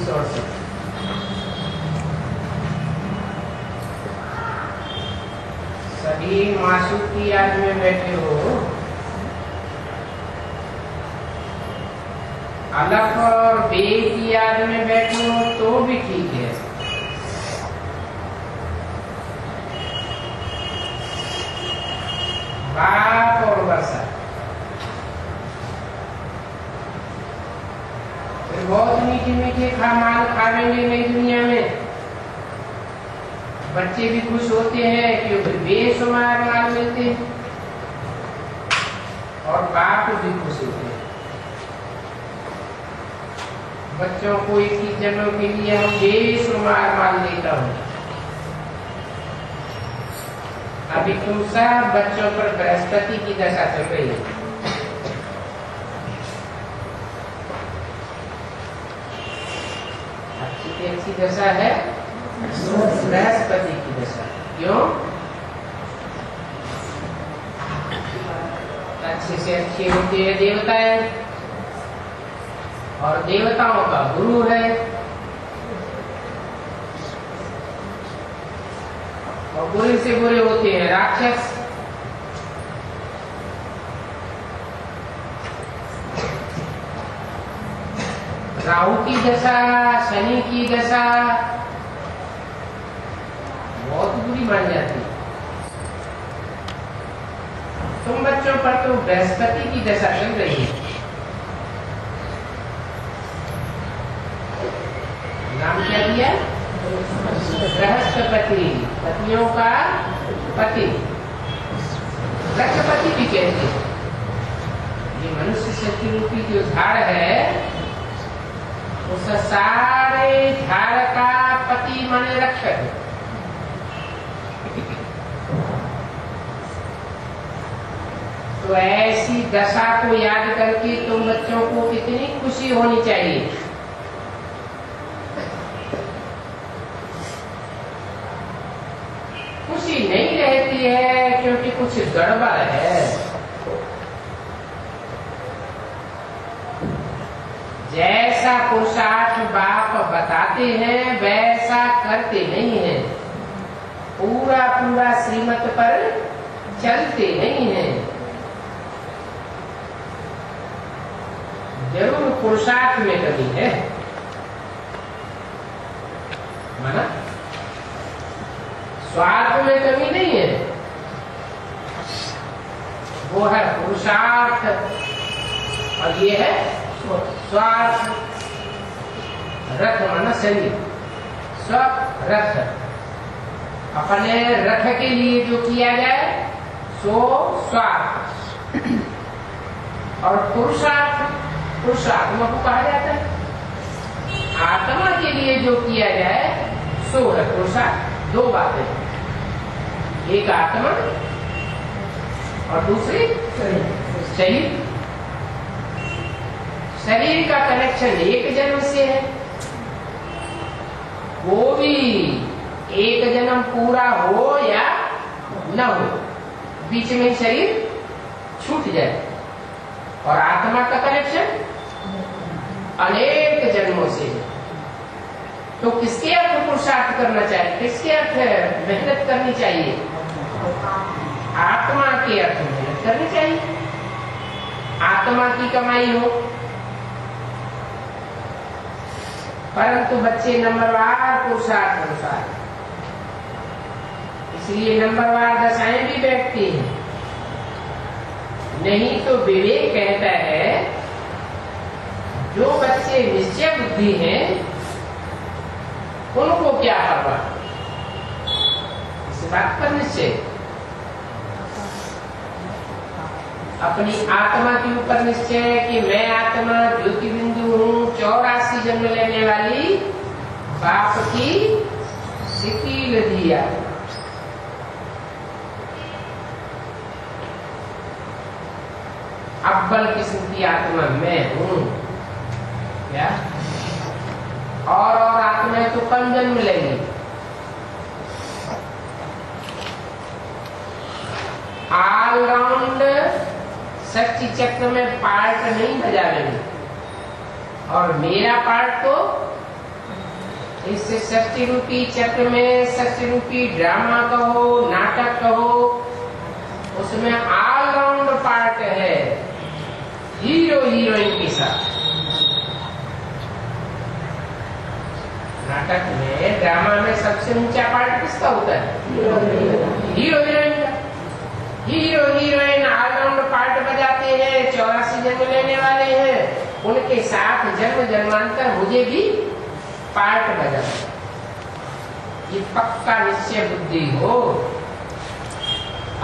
68। सभी मासूक की याद में बैठे हो। अलग और बे की याद में बैठे हो तो भी ठीक है। बाप और वर्षा फिर बहुत मीठे मीठे माल खावेंगे नई दुनिया में। बच्चे भी खुश होते हैं क्योंकि बेशुमार माल मिलते हैं और बाप भी खुश होते हैं। बच्चों को 21 जन्मों के लिए हम बेशुमार माल देता हूँ। अभी तुम सब बच्चों पर बृहस्पति की दशा चल रही है। अच्छी दशा है बृहस्पति की दशा। क्यों? अच्छे से अच्छे होते हैं देवताएं और देवताओं का गुरु है और बुरे से बुरे होते हैं राक्षस। राहु की दशा, शनि की दशा बहुत बुरी मान जाती है। तुम बच्चों पर तो बृहस्पति की दशा चल रही है। नाम क्या दिया? बृहस्पति, पतियों का पति, लक्षपति भी कहते हैं। ये मनुष्य शक्ति रूपी जो झाड़ है उस सारे झाड़ का पति माने रक्षक। तो ऐसी दशा को याद करके तुम बच्चों को कितनी खुशी होनी चाहिए। खुशी नहीं रहती है क्योंकि कुछ गड़बड़ है। जैसा पुरुषार्थ बाप बताते हैं वैसा करते नहीं है। पूरा पूरा श्रीमत पर चलते नहीं है। जरूर पुरुषार्थ में कमी है। माना स्वार्थ में कमी नहीं है, वो है पुरुषार्थ और ये है स्वार्थ। रथ माना शरीर, स्वरथ। अपने रथ के लिए जो किया जाए सो स्वार्थ और पुरुषार्थ, पुरुषात्मा को कहा जाता है। आत्मा के लिए जो किया जाए सो है पुरुषार्थ। दो बातें, एक आत्मा और दूसरी शरीर। शरीर का कनेक्शन एक जन्म से है। वो भी एक जन्म पूरा हो या न हो, बीच में शरीर छूट जाए। और आत्मा का कनेक्शन अनेक जन्मों से है। तो किसके अर्थ पुरुषार्थ करना चाहिए, किसके अर्थ मेहनत करनी चाहिए? आत्मा के अर्थ मेहनत करनी चाहिए। आत्मा की कमाई हो। परंतु बच्चे नंबरवार पुरुषार्थ अनुसार, इसलिए नंबरवार दशाएं भी बैठती हैं। नहीं तो विवेक कहता है जो बच्चे निश्चय बुद्धि हैं उनको क्या परवाह, इस बात पर निश्चय। अपनी आत्मा के ऊपर निश्चय है कि मैं आत्मा ज्योति बिंदु हूँ, 84 जन्म लेने वाली बाप की शिथिल दिया। अव्वल किस्म की आत्मा मैं हूँ क्या? और आत्माएं तो कम जन्म लेंगी। ऑलराउंड शक्ति चक्र में पार्ट नहीं बजा लेंगे। और मेरा पार्ट तो इस सृष्टि रूपी चक्र में सृष्टि रूपी ड्रामा कहो, नाटक कहो, उसमें ऑलराउंड पार्ट है हीरो हीरोइन के साथ। नाटक में, ड्रामा में सबसे ऊंचा पार्ट किसका होता है? हीरो हीरोइन का। हीरो हीरोइन ऑलराउंड पार्ट बजाते हैं, 84 जन्म लेने वाले हैं, उनके साथ जन्म जन्मांतर मुझे भी पार्ट बजाना। ये पक्का निश्चय बुद्धि हो।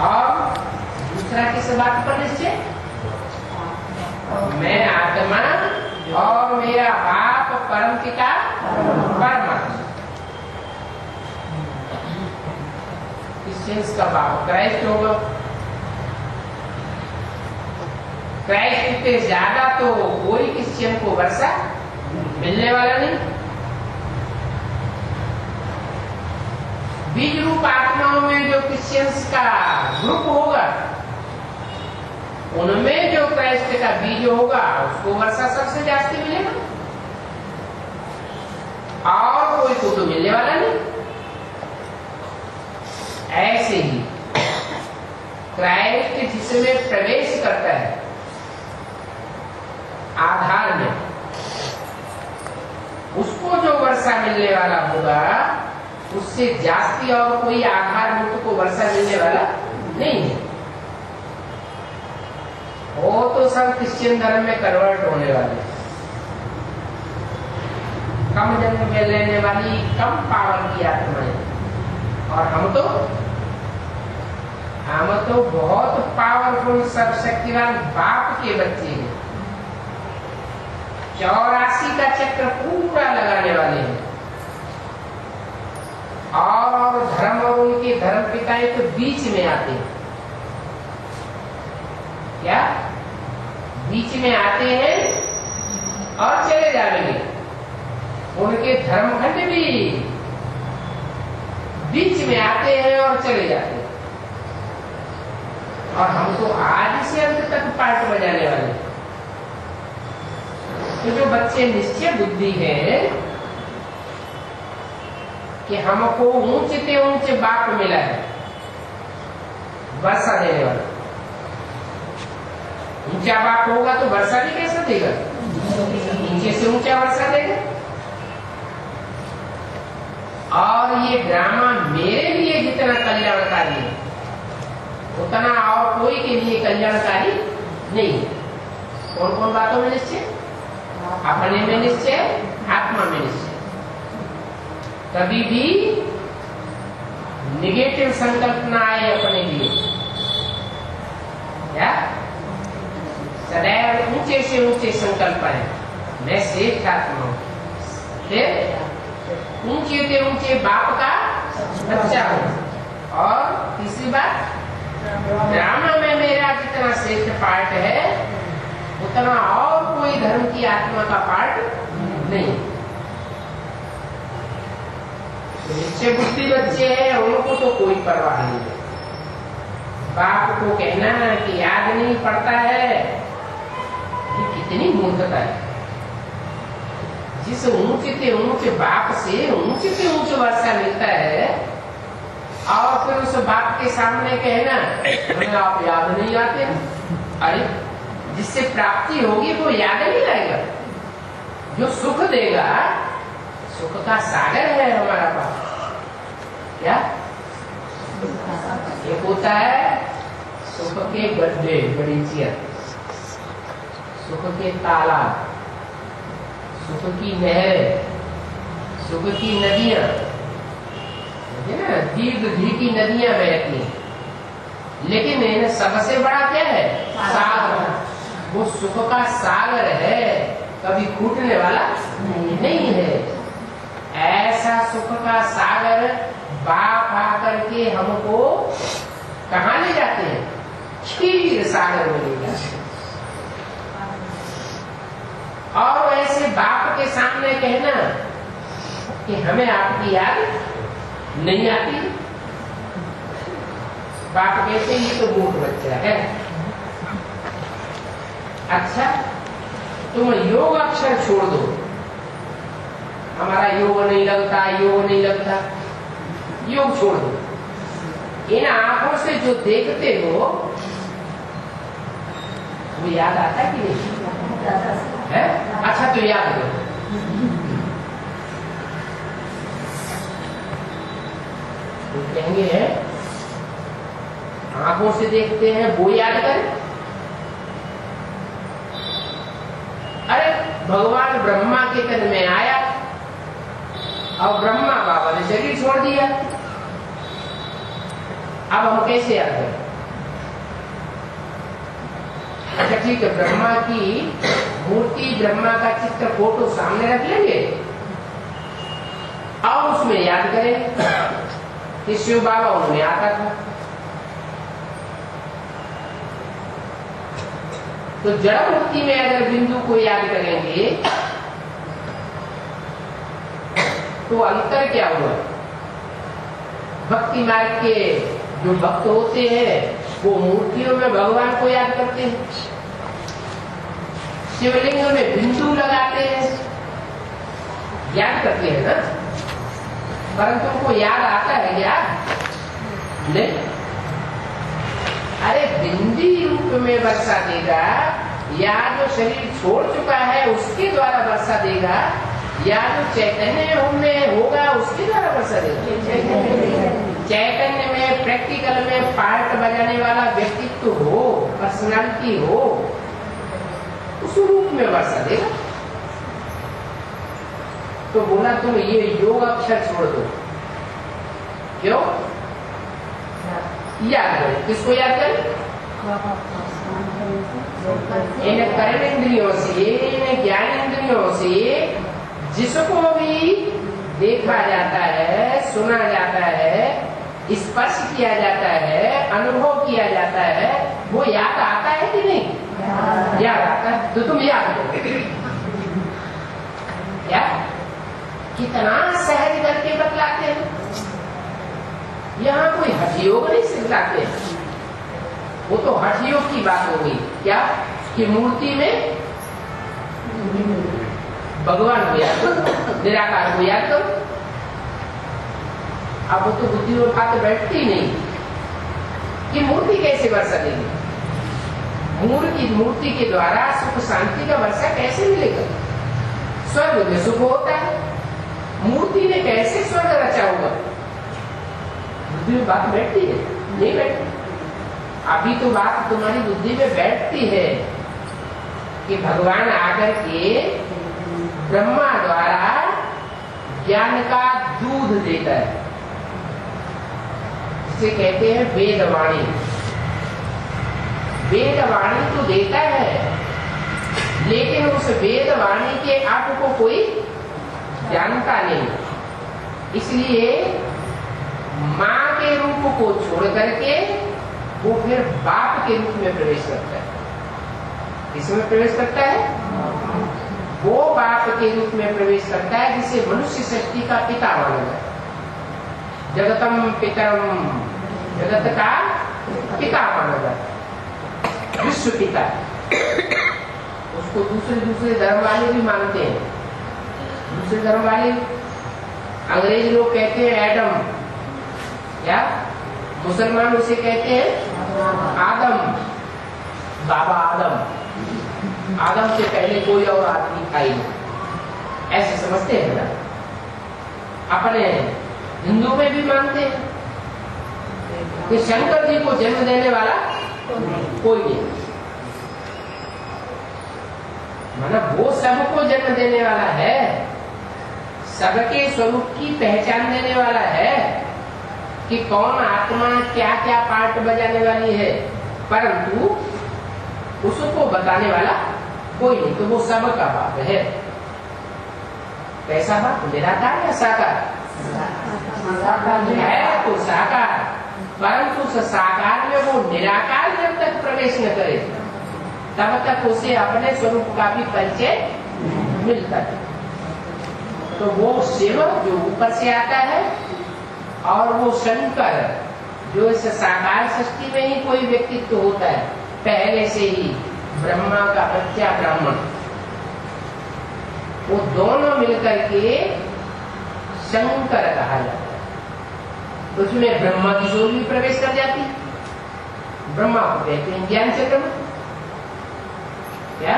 और दूसरा किस बात पर निश्चय? मैं आत्मा और मेरा बाप परम पिता परमात्मा। क्रिश्चियंस का बाप क्राइस्ट होगा। क्राइस्ट से ज्यादा तो कोई क्रिश्चियन को वर्षा मिलने वाला नहीं। बीज रूप आत्माओं में जो क्रिश्चियंस का ग्रुप होगा, उनमें जो क्राइस्ट का बीज होगा उसको वर्षा सबसे जास्ती मिलेगा, और कोई को तो मिलने वाला नहीं। ऐसे ही क्राइस्ट जिसमें प्रवेश करता है आधार में, उसको जो वर्षा मिलने वाला होगा, उससे जास्ती और कोई आधार मुक्त को वर्षा मिलने वाला नहीं है। वो तो सब क्रिश्चियन धर्म में कन्वर्ट होने वाले, कम जन्म में लेने वाली कम पावर की आत्माएं। और हम तो बहुत पावरफुल सर्वशक्तिवान बाप के बच्चे हैं। 84 का चक्र पूरा लगाने वाले हैं। और धर्म और उनके धर्म पिताएं तो बीच में आते हैं। क्या बीच में आते हैं और चले जाएंगे। उनके धर्मखंड भी बीच में आते हैं और चले जाते हैं। और हम तो आज से अंत तक पार्ट बजाने वाले। तो जो बच्चे निश्चय बुद्धि है कि हमको ऊंचे से ऊंचे बाप मिला है, वर्षा देने वाला। ऊंचा बाप होगा तो वर्षा भी कैसे देगा? नीचे से ऊंचा वर्षा देगा। और ये ड्रामा मेरे लिए जितना कल्याणकारी है, उतना और कोई के लिए कल्याणकारी नहीं है। कौन कौन बातों में निश्चय? अपने में निश्चय, आत्मा में निश्चय। कभी भी निगेटिव संकल्प ना आए अपने लिए। क्या? सदैव ऊंचे से ऊंचे संकल्प आए। मैं श्रेष्ठ आत्मा हूं, फिर ऊंचे से ऊंचे बाप का बच्चा हूं। और तीसरी बात, ड्रामा में मेरा जितना श्रेष्ठ पार्ट है, उतना और कोई धर्म की आत्मा का पार्ट नहीं। निश्चय बुद्धि बच्चे हैं, उनको तो कोई परवाह नहीं है। बाप को कहना कि याद नहीं पड़ता है, ये कितनी मूर्खता है। जिस ऊंचे से ऊंचे बाप से ऊंचे वर्षा मिलता है, और फिर उस बाप के सामने कहना हमें आप याद नहीं आते। अरे जिससे प्राप्ति होगी वो याद नहीं आएगा। जो सुख देगा, सुख का सागर है हमारा पास। क्या? एक होता है सुख के गड्ढे, बड़ी चेयर, सुख के तालाब, सुख की नहरें, सुख की नदियां, दीर्घ की नदियां बहती हैं। लेकिन इन्हें सबसे बड़ा क्या है? सागर। वो सुख का सागर है, कभी फूटने वाला नहीं है। ऐसा सुख का सागर बाप आकर के हमको कहाँ ले जाते हैं? क्षीर सागर में ले जाते हैं। और ऐसे बाप के सामने कहना कि हमें आपकी याद नहीं आती। बाप कहते ये तो मूर्ख बच्चा है। अच्छा, तुम योग अक्षर छोड़ दो, हमारा योग नहीं लगता, योग नहीं लगता, योग छोड़ दो। इन आंखों से जो देखते हो वो याद आता है कि नहीं है? अच्छा तो याद करो। तो कहेंगे आंखों से देखते हैं वो याद करें। अरे भगवान ब्रह्मा के तन में आया और ब्रह्मा बाबा ने शरीर छोड़ दिया, अब हम कैसे याद करें? अच्छा ठीक है, ब्रह्मा की मूर्ति, ब्रह्मा का चित्र, फोटो सामने रख लेंगे और उसमें याद करें कि शिव बाबा उनमें आता था। तो जड़ मूर्ति में अगर बिंदु को याद करेंगे तो अंतर क्या हुआ? भक्ति मार्ग के जो भक्त होते हैं वो मूर्तियों में भगवान को याद करते हैं, शिवलिंग में बिंदु लगाते हैं, याद करते हैं ना, परंतु उनको याद आता है क्या? नहीं। अरे बिंदी रूप में वर्षा देगा या जो शरीर छोड़ चुका है उसके द्वारा वर्षा देगा या जो चैतन्य में होगा उसके द्वारा वर्षा देगा। चैतन्य में प्रैक्टिकल में पार्ट बजाने वाला व्यक्तित्व हो, पर्सनालिटी हो, उस रूप में वर्षा देगा। तो बोला तुम ये योग अक्षर छोड़ दो। क्यों? याद करें। किसको याद करें? इन कर्म इंद्रियों से, इन ज्ञान इंद्रियों से जिसको भी देखा जाता है, सुना जाता है, स्पर्श किया जाता है, अनुभव किया जाता है, वो याद आता है कि नहीं? याद आता है। तो तुम याद करो क्या कितना सहज करके बतलाते हैं। यहाँ कोई हठ योग नहीं सिखाते हैं, वो तो हठ योग की बात हो गई। क्या कि मूर्ति में भगवान को याद करो, निराकार को याद करो। अब वो तो बुद्धि में बात बैठती नहीं कि मूर्ति कैसे वर्षा देगी। मूर्ति के द्वारा सुख शांति का वर्षा कैसे मिलेगा? स्वर्ग में सुख होता है, मूर्ति ने कैसे स्वर्ग रचा होगा? बुद्धि में बात बैठती है? नहीं बैठती। अभी तो बात तुम्हारी बुद्धि में बैठती है कि भगवान आकर के ब्रह्मा द्वारा ज्ञान का दूध देता है, जिसे कहते हैं वेदवाणी। वेदवाणी तो देता है, लेकिन उस वेदवाणी के अर्थ को कोई जानता नहीं। इसलिए माँ के रूप को छोड़ करके वो फिर बाप के रूप में प्रवेश करता है। किसमें प्रवेश करता है? वो बाप के रूप में प्रवेश करता है जिसे मनुष्य सृष्टि का पिता माना जाता है। जगतम पितरम, जगत का पिता माना जाता है, विश्व पिता। उसको दूसरे धर्म वाले भी मानते हैं। दूसरे धर्म वाले अंग्रेज लोग कहते हैं एडम, क्या मुसलमान उसे कहते हैं आदम, बाबा आदम। आदम से पहले कोई और आदमी था ही नहीं, ऐसे समझते हैं ना। अपने हिंदू में भी मानते हैं कि शंकर जी को जन्म देने वाला कोई नहीं, मतलब वो सबको जन्म देने वाला है, सबके स्वरूप की पहचान देने वाला है कि कौन आत्मा क्या क्या पार्ट बजाने वाली है, परंतु उसको बताने वाला कोई नहीं। तो वो सबका बाप है। कैसा बाप? निराकार या साकार? है तो साकार, परंतु उस साकार में वो निराकार जब तक प्रवेश न करे तब तक उसे अपने स्वरूप का भी परिचय मिलता है। तो वो शिव जो ऊपर से आता है और वो शंकर जो इस साकार सृष्टि में ही कोई व्यक्तित्व होता है, पहले से ही ब्रह्मा का बच्चा ब्राह्मण, वो दोनों मिलकर के शंकर कहा जाता है। उसमें ब्रह्मा की सोल भी प्रवेश कर जाती है। ब्रह्मा को कहते हैं ज्ञान चंद्रमा। क्या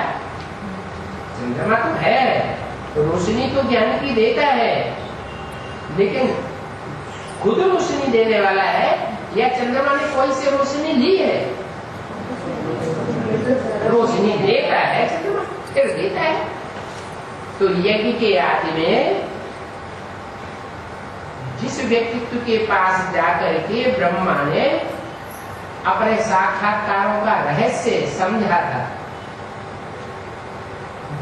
चंद्रमा तो है, रोशनी तो ज्ञान की देता है, लेकिन खुद रोशनी देने वाला है या चंद्रमा ने कोई से रोशनी ली है? रोशनी देता है चंद्रमा, फिर देता है। तो यज्ञ के आदि में जिस व्यक्तित्व के पास जाकर के ब्रह्मा ने अपने साक्षात्कारों का रहस्य समझा था,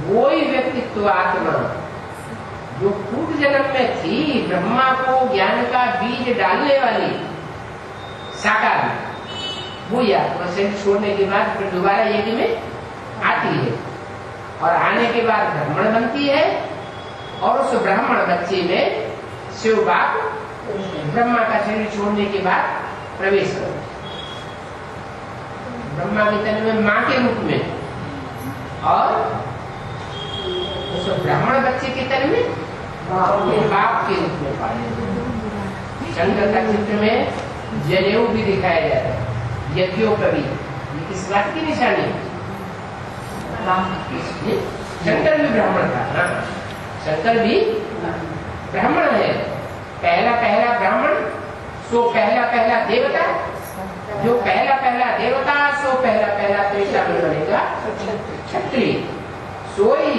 वही व्यक्तित्व आत्मा जो पूर्व जन्म में थी, ब्रह्मा को ज्ञान का बीज डालने वाली साकार, वो आत्मा शरीर छोड़ने के बाद फिर दोबारा यज्ञ में आती है और आने के बाद ब्राह्मण बनती है और उस ब्राह्मण बच्चे में शिव बाप ब्रह्मा का शरीर छोड़ने के बाद प्रवेश कर ब्रह्मा के तन में मां के रूप में और उस ब्राह्मण बच्चे के तन में बाप के रूप में पाए। शंकर का चित्र में जनेऊ भी दिखाया जाता है, यज्ञों कवि। ये किस बात की निशानी है? शंकर भी ब्राह्मण था ना, शंकर भी ब्राह्मण है। पहला पहला ब्राह्मण सो पहला पहला देवता, जो पहला पहला देवता सो पहला पहला त्रेता में बनेगा क्षत्रिय। सोई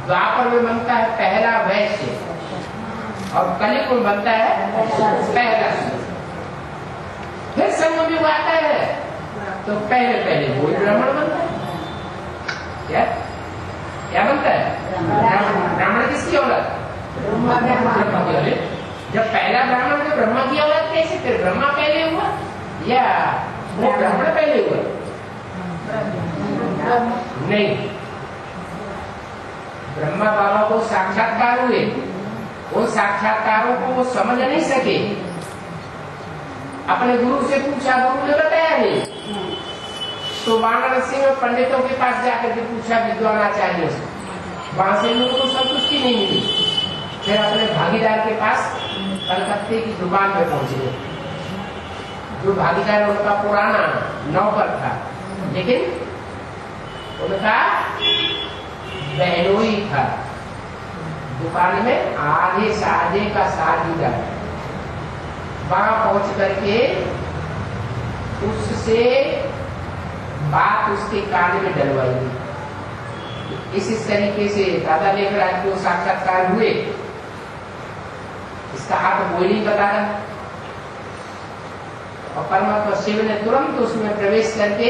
द्वापर में बनता है पहला वैश्य और कलियुग में बनता है पहला। फिर संयोग आता है तो पहले पहले वो ब्राह्मण बनता है। क्या क्या बनता है? ब्राह्मण किसकी औलाद? ब्रह्मा की औलाद। जब पहला ब्राह्मण तो ब्रह्मा की औलाद कैसे? फिर ब्रह्मा पहले हुआ या वो ब्राह्मण पहले हुआ? नहीं, ब्रह्मा बाबा को साक्षात्कार हुए, उन साक्षात्कारों को वो समझ नहीं सके। अपने गुरु से पूछा, गुरु ने बताया नहीं, तो वाराणसी में पंडितों के पास जाकर के पूछा विद्वान आचार्यों से, वहां से लोगों को संतुष्टि नहीं मिली। फिर अपने भागीदार के पास कलकत्ते की दुकान में पहुंचे। जो भागीदार उनका पुराना नौकर था, लेकिन उनका बहनोई था। दुकान में आधे साधे का साझीदार। वहां पहुंच करके उससे बात उसके कान में डलवाई। इस तरीके से दादा लेखराज को साक्षात्कार हुए। इसका अर्थ कोई नहीं बता रहा और परमात्मा शिव ने तुरंत उसमें प्रवेश करके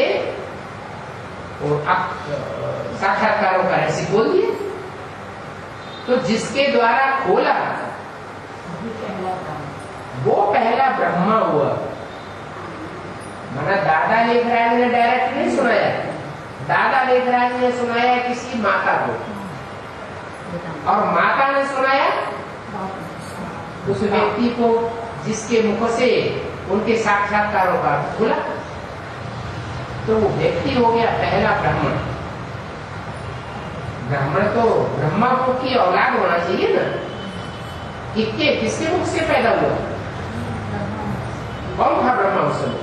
साक्षात्कारों का रहस्य खोल दिए। तो जिसके द्वारा खोला वो पहला ब्रह्मा हुआ। माना दादा लेखराज ने डायरेक्ट नहीं सुनाया, दादा लेखराज ने सुनाया किसी माता को और माता ने सुनाया उस व्यक्ति को जिसके मुख से उनके साक्षात्कारों का खुला। तो वो व्यक्ति हो गया पहला ब्राह्मण। ब्राह्मण तो ब्रह्मा की औलाद होना चाहिए ना। किसके मुख से पैदा हुआ? कौन था ब्रह्मा उस समय?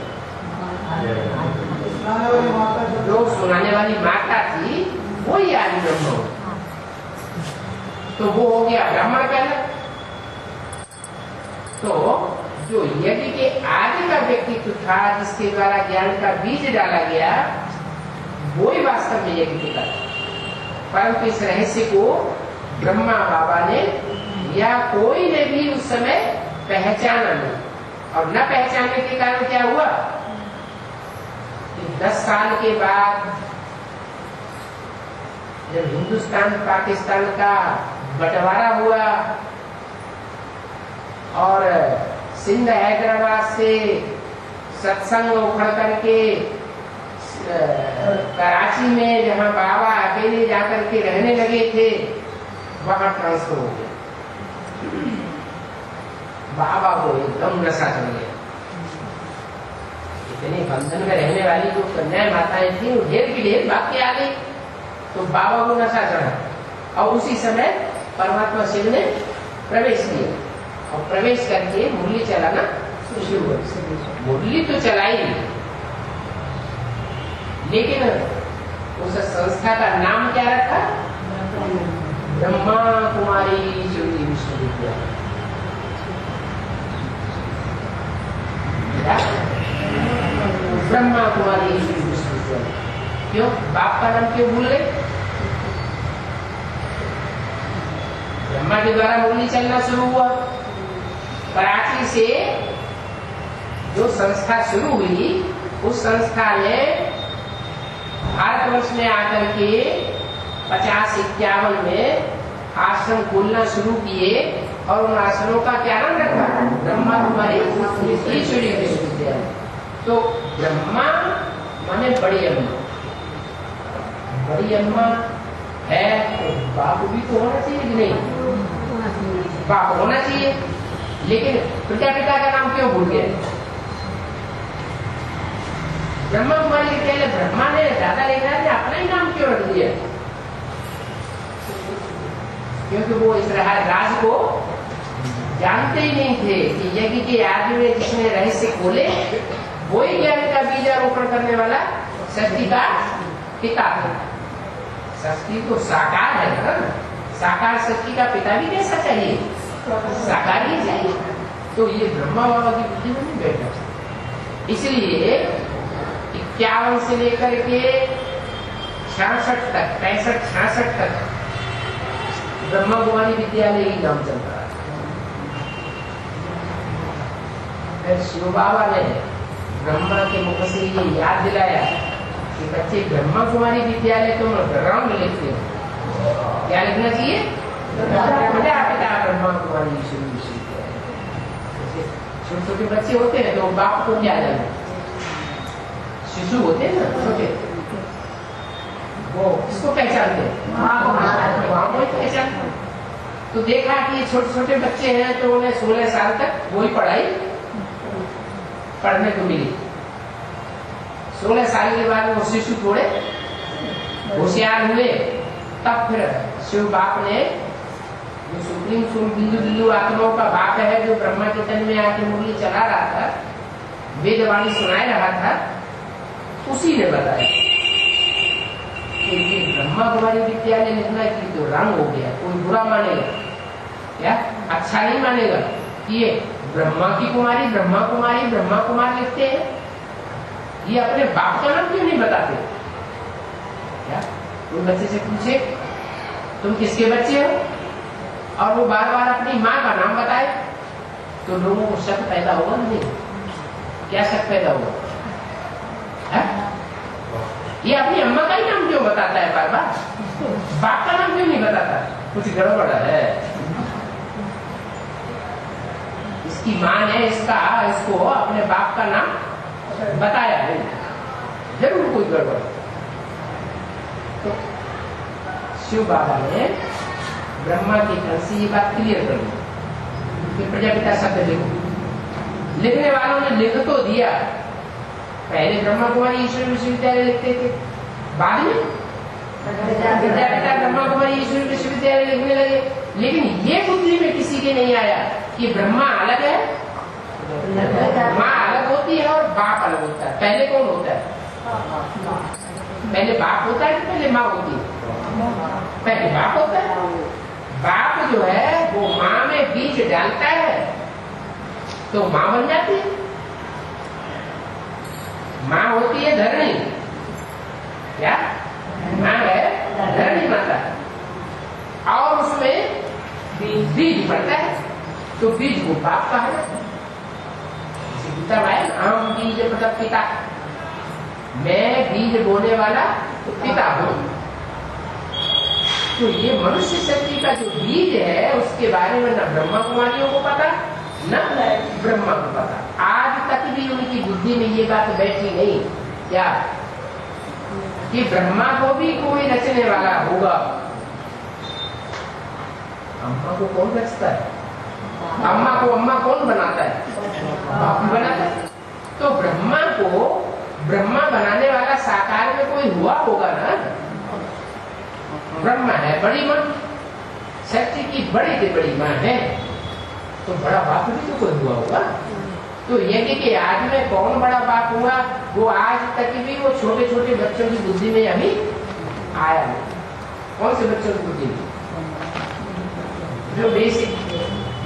जो सुनाने वाली माता थी वही आदि ब्रह्मा। तो वो हो गया ब्राह्मण पहला। तो जो यज्ञ के आदि का व्यक्तित्व था, जिसके द्वारा ज्ञान का बीज डाला गया, वो ही वास्तव में यज्ञ पिता। परंतु इस रहस्य को ब्रह्मा बाबा ने या कोई ने भी उस समय पहचाना नहीं। और न पहचानने के कारण क्या हुआ कि 10 साल के बाद जब हिंदुस्तान पाकिस्तान का बंटवारा हुआ और सिंध हैदराबाद से सत्संग उखड़ करके कराची में जहां बाबा अकेले जाकर के रहने लगे थे, वहां ट्रांसफर हो गया। बाबा को एकदम नशा चढ़ गया। इतने बंधन में रहने वाली जो कन्या माताएं थी, वो ढेर की ढेर बात के आ गई, तो बाबा को नशा चढ़ा। और उसी समय परमात्मा शिव ने प्रवेश किया और प्रवेश करके मुरली चलाना शुरू हुआ। मुरली तो चलाई, लेकिन उस संस्था का नाम क्या रखा? ब्रह्मा कुमारी ईश्वरी विश्वविद्यालय। ब्रह्मा कुमारी ईश्वरी विश्वविद्यालय। क्यों? बाप का नाम क्यों भूल गए? ब्रह्मा के द्वारा मुरली चलना शुरू हुआ। कराची से जो संस्था शुरू हुई, उस संस्था ने भारतवर्ष में आकर के 50-51 में आश्रम खोलना शुरू किए और उन आश्रमों का क्या नाम रखा? ब्रह्मा कुमारी ईश्वरी विश्वविद्यालय। तो ब्रह्मा माने बड़ी अम्मा, बड़ी अम्मा है तो बाप भी तो होना चाहिए कि नहीं? बाप होना चाहिए, लेकिन पिता का नाम क्यों भूल गए? ब्रह्मा कुमारी विद्यालय ब्रह्मा ने, दादा लेखा ने अपना ही नाम क्यों रख दिया? क्योंकि वो इस राज को जानते ही नहीं थे कि यज्ञ के आदि में जिसने रहस्य खोले वो ही ज्ञान का बीजारोपण करने वाला शक्ति का पिता था। शक्ति तो साकार है ना, साकार शक्ति का पिता भी कैसा चाहिए? साकार ही चाहिए। तो ये ब्रह्मा बाबा की बुद्धि में नहीं बैठा, इसलिए 51 से लेकर के 66 तक, 65-66 तक ब्रह्मा कुमारी विद्यालय ही नाम चलता है। फिर शिव बाबा ने ब्रह्मा के मुख से ये याद दिलाया कि बच्चे ब्रह्मा कुमारी विद्यालय तुम ग्राउंड लिखते हो, क्या लिखना चाहिए? पिता ब्रह्मा कुमारी ईश्वरी विश्वविद्यालय। छोटे छोटे बच्चे होते हैं तो बाप को क्या जाने, शिशु होते हैं ना छोटे, वो किसको पहचानते हैं? माँ को पहचानते। तो देखा कि छोटे छोटे बच्चे हैं तो उन्हें 16 साल तक वही पढ़ाई पढ़ने को मिली। 16 साल के बाद वो शिशु थोड़े होशियार हुए, तब फिर शिव बाप ने जो सुप्रीम बिंदु आत्माओं का बाप है, जो ब्रह्मा के तन में आके मुरली चला रहा था, वेदवाणी सुनाए रहा था, उसी ने बताया कि ये ब्रह्मा कुमारी विद्यालय लिखना की तो रंग हो गया, कोई बुरा मानेगा क्या? अच्छा नहीं मानेगा कि ये ब्रह्मा की कुमारी, ब्रह्मा कुमारी, ब्रह्मा कुमार लिखते हैं, ये अपने बाप का नाम क्यों नहीं बताते? क्या कोई बच्चे से पूछे तुम किसके बच्चे हो और वो बार बार अपनी माँ का नाम बताए तो लोगों को शक पैदा होगा नहीं? क्या शक पैदा होगा? ये अपनी अम्मा का ही नाम क्यों बताता है बार बार, बाप का नाम क्यों नहीं बताता? कुछ गड़बड़ है। इसकी माँ ने इसको अपने बाप का नाम बताया है, जरूर कोई गड़बड़। तो शिव बाबा ने ब्रह्मा की तरफ से ये बात क्लियर कर दी कि प्रजापिता शब्द लिखो। लिखने वालों ने लिख तो दिया, पहले ब्रह्मा कुमारी ईश्वरी विश्वविद्यालय लिखते थे, बाद में प्रजापिता ब्रह्मा कुमारी ईश्वरी विश्वविद्यालय लिखने लगे। लेकिन ये बुद्धि में किसी के नहीं आया कि ब्रह्मा अलग है, माँ अलग होती है और बाप अलग होता है। पहले कौन होता है? पहले बाप होता है कि पहले माँ होती है? पहले बाप होता है। बाप जो है वो माँ में बीज डालता है तो माँ बन जाती है। माँ होती है धरणी, क्या माँ है? धरणी माता, और उसमें बीज पड़ता है तो बीज को बाप कहा जाता है। आम बीज मतलब पिता, मैं बीज बोने वाला तो पिता हूँ। तो ये मनुष्य शक्ति का जो बीज है उसके बारे में न ब्रह्मा कुमारियों को पता न ब्रह्मा को पता। आज तक भी उनकी बुद्धि में ये बात बैठी नहीं क्या कि ब्रह्मा को भी कोई रचने वाला होगा। अम्मा को कौन रचता है? अम्मा को अम्मा कौन बनाता है? बाप बनाता है। तो ब्रह्मा को ब्रह्मा बनाने वाला साकार में कोई हुआ होगा ना। ब्रह्मा है बड़ी माँ, सृष्टि की बड़ी से बड़ी माँ है, तो बड़ा बाप भी तो कोई हुआ होगा। तो यज्ञ के आज में कौन बड़ा बाप हुआ, वो आज तक भी वो छोटे छोटे बच्चों की बुद्धि में अभी आया नहीं। कौन से बच्चों की बुद्धि में? जो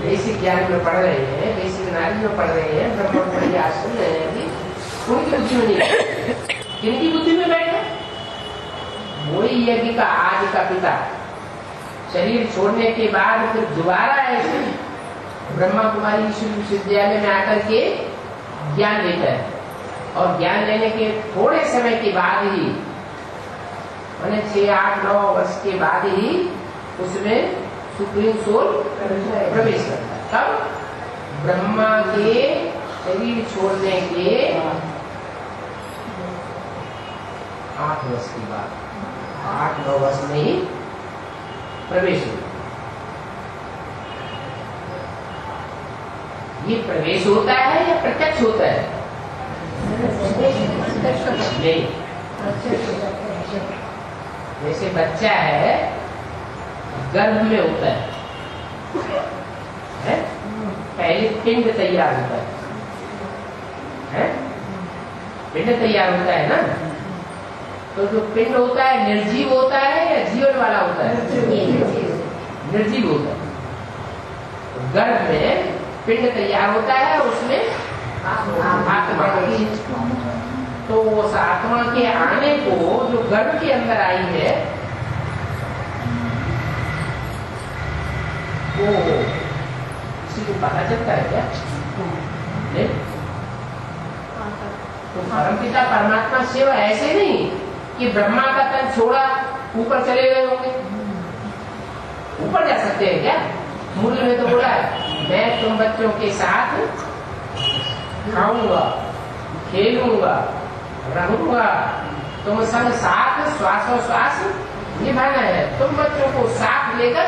बेसिक ज्ञान में पढ़ रहे हैं, बेसिक नॉलेज में पढ़ रहे हैं, ब्रह्म को आज सुन रहे हैं अभी, उनकी बुद्धि में नहीं। किनकी बुद्धि में बैठा? वही यज्ञ का आज का पिता शरीर छोड़ने के बाद फिर दोबारा ऐसे ब्रह्मा कुमारी विश्वविद्यालय में आकर के ज्ञान लेता है, और ज्ञान लेने के थोड़े समय के बाद ही, मैंने 6, 8, 9 वर्ष के बाद ही उसमें सुप्रीम सोल प्रवेश करता है। तब ब्रह्मा के शरीर छोड़ने के 8 वर्ष के बाद, 8-9 वर्ष में ही प्रवेश होता। ये प्रवेश होता है या प्रत्यक्ष होता है? नहीं, जैसे बच्चा है गर्भ में होता है? पहले पिंड तैयार होता है? पिंड तैयार होता है ना। तो जो पिंड होता है निर्जीव होता है या जीवन वाला होता है? निर्जीव होता है। तो गर्भ में पिंड तैयार होता है, उसमें आत्मा की, तो उस आत्मा के आने को जो गर्भ के अंदर आई है, वो किसी को पता चलता है क्या? नहीं। तो परमपिता परमात्मा शिव ऐसे नहीं कि ब्रह्मा का तन छोड़ा ऊपर चले गए होंगे। ऊपर जा सकते हैं क्या? मूल में तो बोला है, मैं तुम बच्चों के साथ खाऊंगा, खेलूंगा, रहूंगा, तुम संग साथ श्वासोश्वास निभाना है। तुम बच्चों को साथ लेकर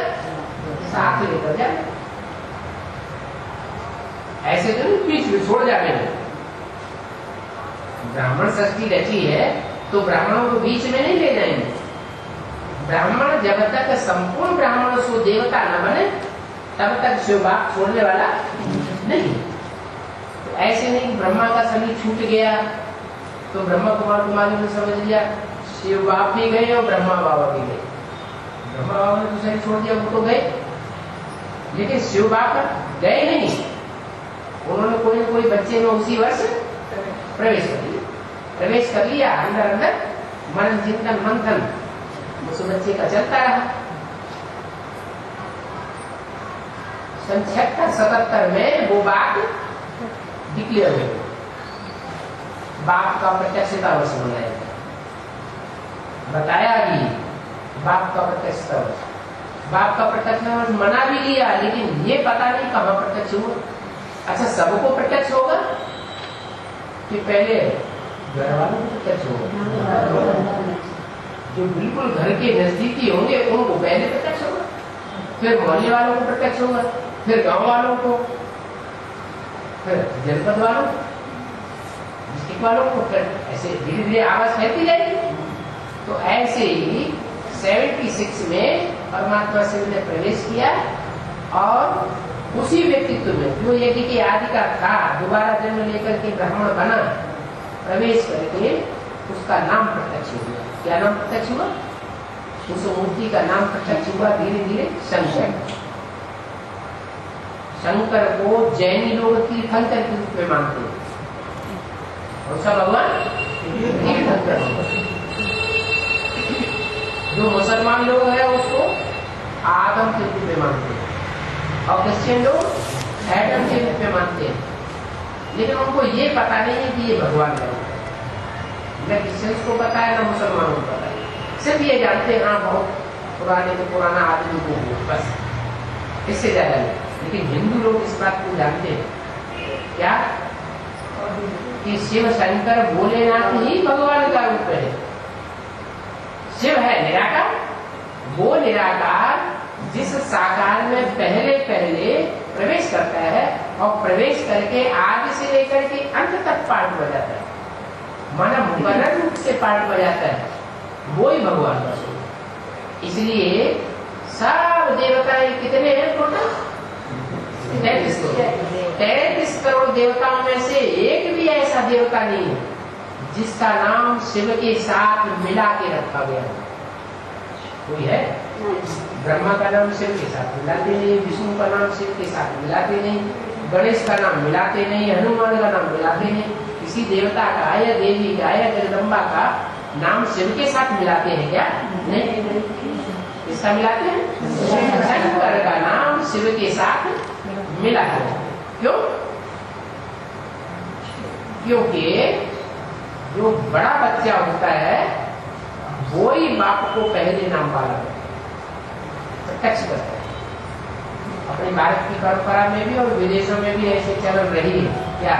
जाए, ऐसे तो नहीं बीच में छोड़ जाने में। ब्राह्मण सृष्टि रची है तो ब्राह्मणों को बीच में नहीं ले जाएंगे। ब्राह्मण जब तक संपूर्ण ब्राह्मणों से देवता न बने तब तक शिव बाप छोड़ने वाला नहीं। तो ऐसे नहीं ब्रह्मा का शरीर छूट गया तो ब्रह्मा कुमारी ने समझ लिया शिव बाप भी गए और ब्रह्मा बाबा भी गए। ब्रह्मा बाबा ने तो शरीर छोड़ दिया, वो तो गए, लेकिन शिव बाप गए नहीं। उन्होंने कोई न कोई बच्चे में उसी वर्ष प्रवेश कर लिया अंदर मन चिंतन मंथन उस बच्चे का चलता रहा। 76-77 में वो बात डिक्लेयर हो गई, बाप का प्रत्यक्षता वर्ष मनाया गया। बताया भी बाप का प्रत्यक्षता वर्ष, बाप का प्रत्यक्षता वर्ष मना भी लिया, लेकिन ये पता नहीं कहाँ प्रत्यक्ष हुआ। अच्छा, सबको प्रत्यक्ष होगा कि पहले घर वालों को प्रत्यक्ष होगा? जो बिल्कुल घर के नजदीकी होंगे उनको पहले प्रत्यक्ष होगा, फिर मोहल्ले वालों को प्रत्यक्ष होगा, फिर गांव वालों को, फिर जनपद वालों, डिस्ट्रिक्ट वालों को, ऐसे धीरे धीरे आवाज फैलती जाएगी। तो ऐसे ही 76 में परमात्मा शिव ने प्रवेश किया और उसी व्यक्तित्व में जो यज्ञ के आदि का था दोबारा जन्म लेकर के ब्राह्मण बना, प्रवेश करके उसका नाम प्रत्यक्ष हुआ। क्या नाम प्रत्यक्ष हुआ? उस मूर्ति का नाम प्रत्यक्ष हुआ धीरे धीरे शंकर। शंकर को जैनी लोग तीर्थंकर के रूप में मानते हैं, और सब भगवान तीर्थंकर। जो मुसलमान लोग हैं उसको आदम के रूप में मानते हैं, और क्रिश्चियन लोग एडम के रूप में मानते हैं। लेकिन उनको ये पता नहीं है कि ये भगवान है। न क्रिश्चियंस को पता है, न मुसलमानों को पता है। सिर्फ ये जानते हैं हाँ बहुत पुराने से पुराना आदमी को, बस इससे ज्यादा नहीं। लेकिन हिंदू लोग इस बात को जानते हैं क्या कि शिव शंकर भोलेनाथ ही भगवान का रूप है। शिव है निराकार, वो निराकार जिस साकार में पहले प्रवेश करता है और प्रवेश करके आदि से लेकर के अंत तक पाठ बजाता है, माना मुकर्रर रूप से पाठ बजाता है, वो ही भगवान का स्वरूप। इसलिए सब देवता एक कितने हैं टोटल? 33 करोड़। 33 करोड़ देवताओं में से एक भी ऐसा देवता नहीं है जिसका नाम शिव के साथ मिला के रखा गया है। कोई है? ब्रह्मा का नाम शिव के साथ मिलाते नहीं, विष्णु का नाम शिव के साथ मिलाते नहीं, गणेश का नाम मिलाते नहीं, हनुमान का नाम मिलाते नहीं, किसी देवता का या देवी का या जगदम्बा का नाम शिव के साथ मिलाते हैं क्या? नहीं। किसका मिलाते हैं? शंकर का नाम शिव के साथ मिलाते हैं। क्यों? क्योंकि जो बड़ा बच्चा होता है वो ही बाप को पहले नाम वाला प्रत्यक्ष करता है। अपने भारत की परंपरा में भी और विदेशों में भी ऐसे चल रही है। क्या?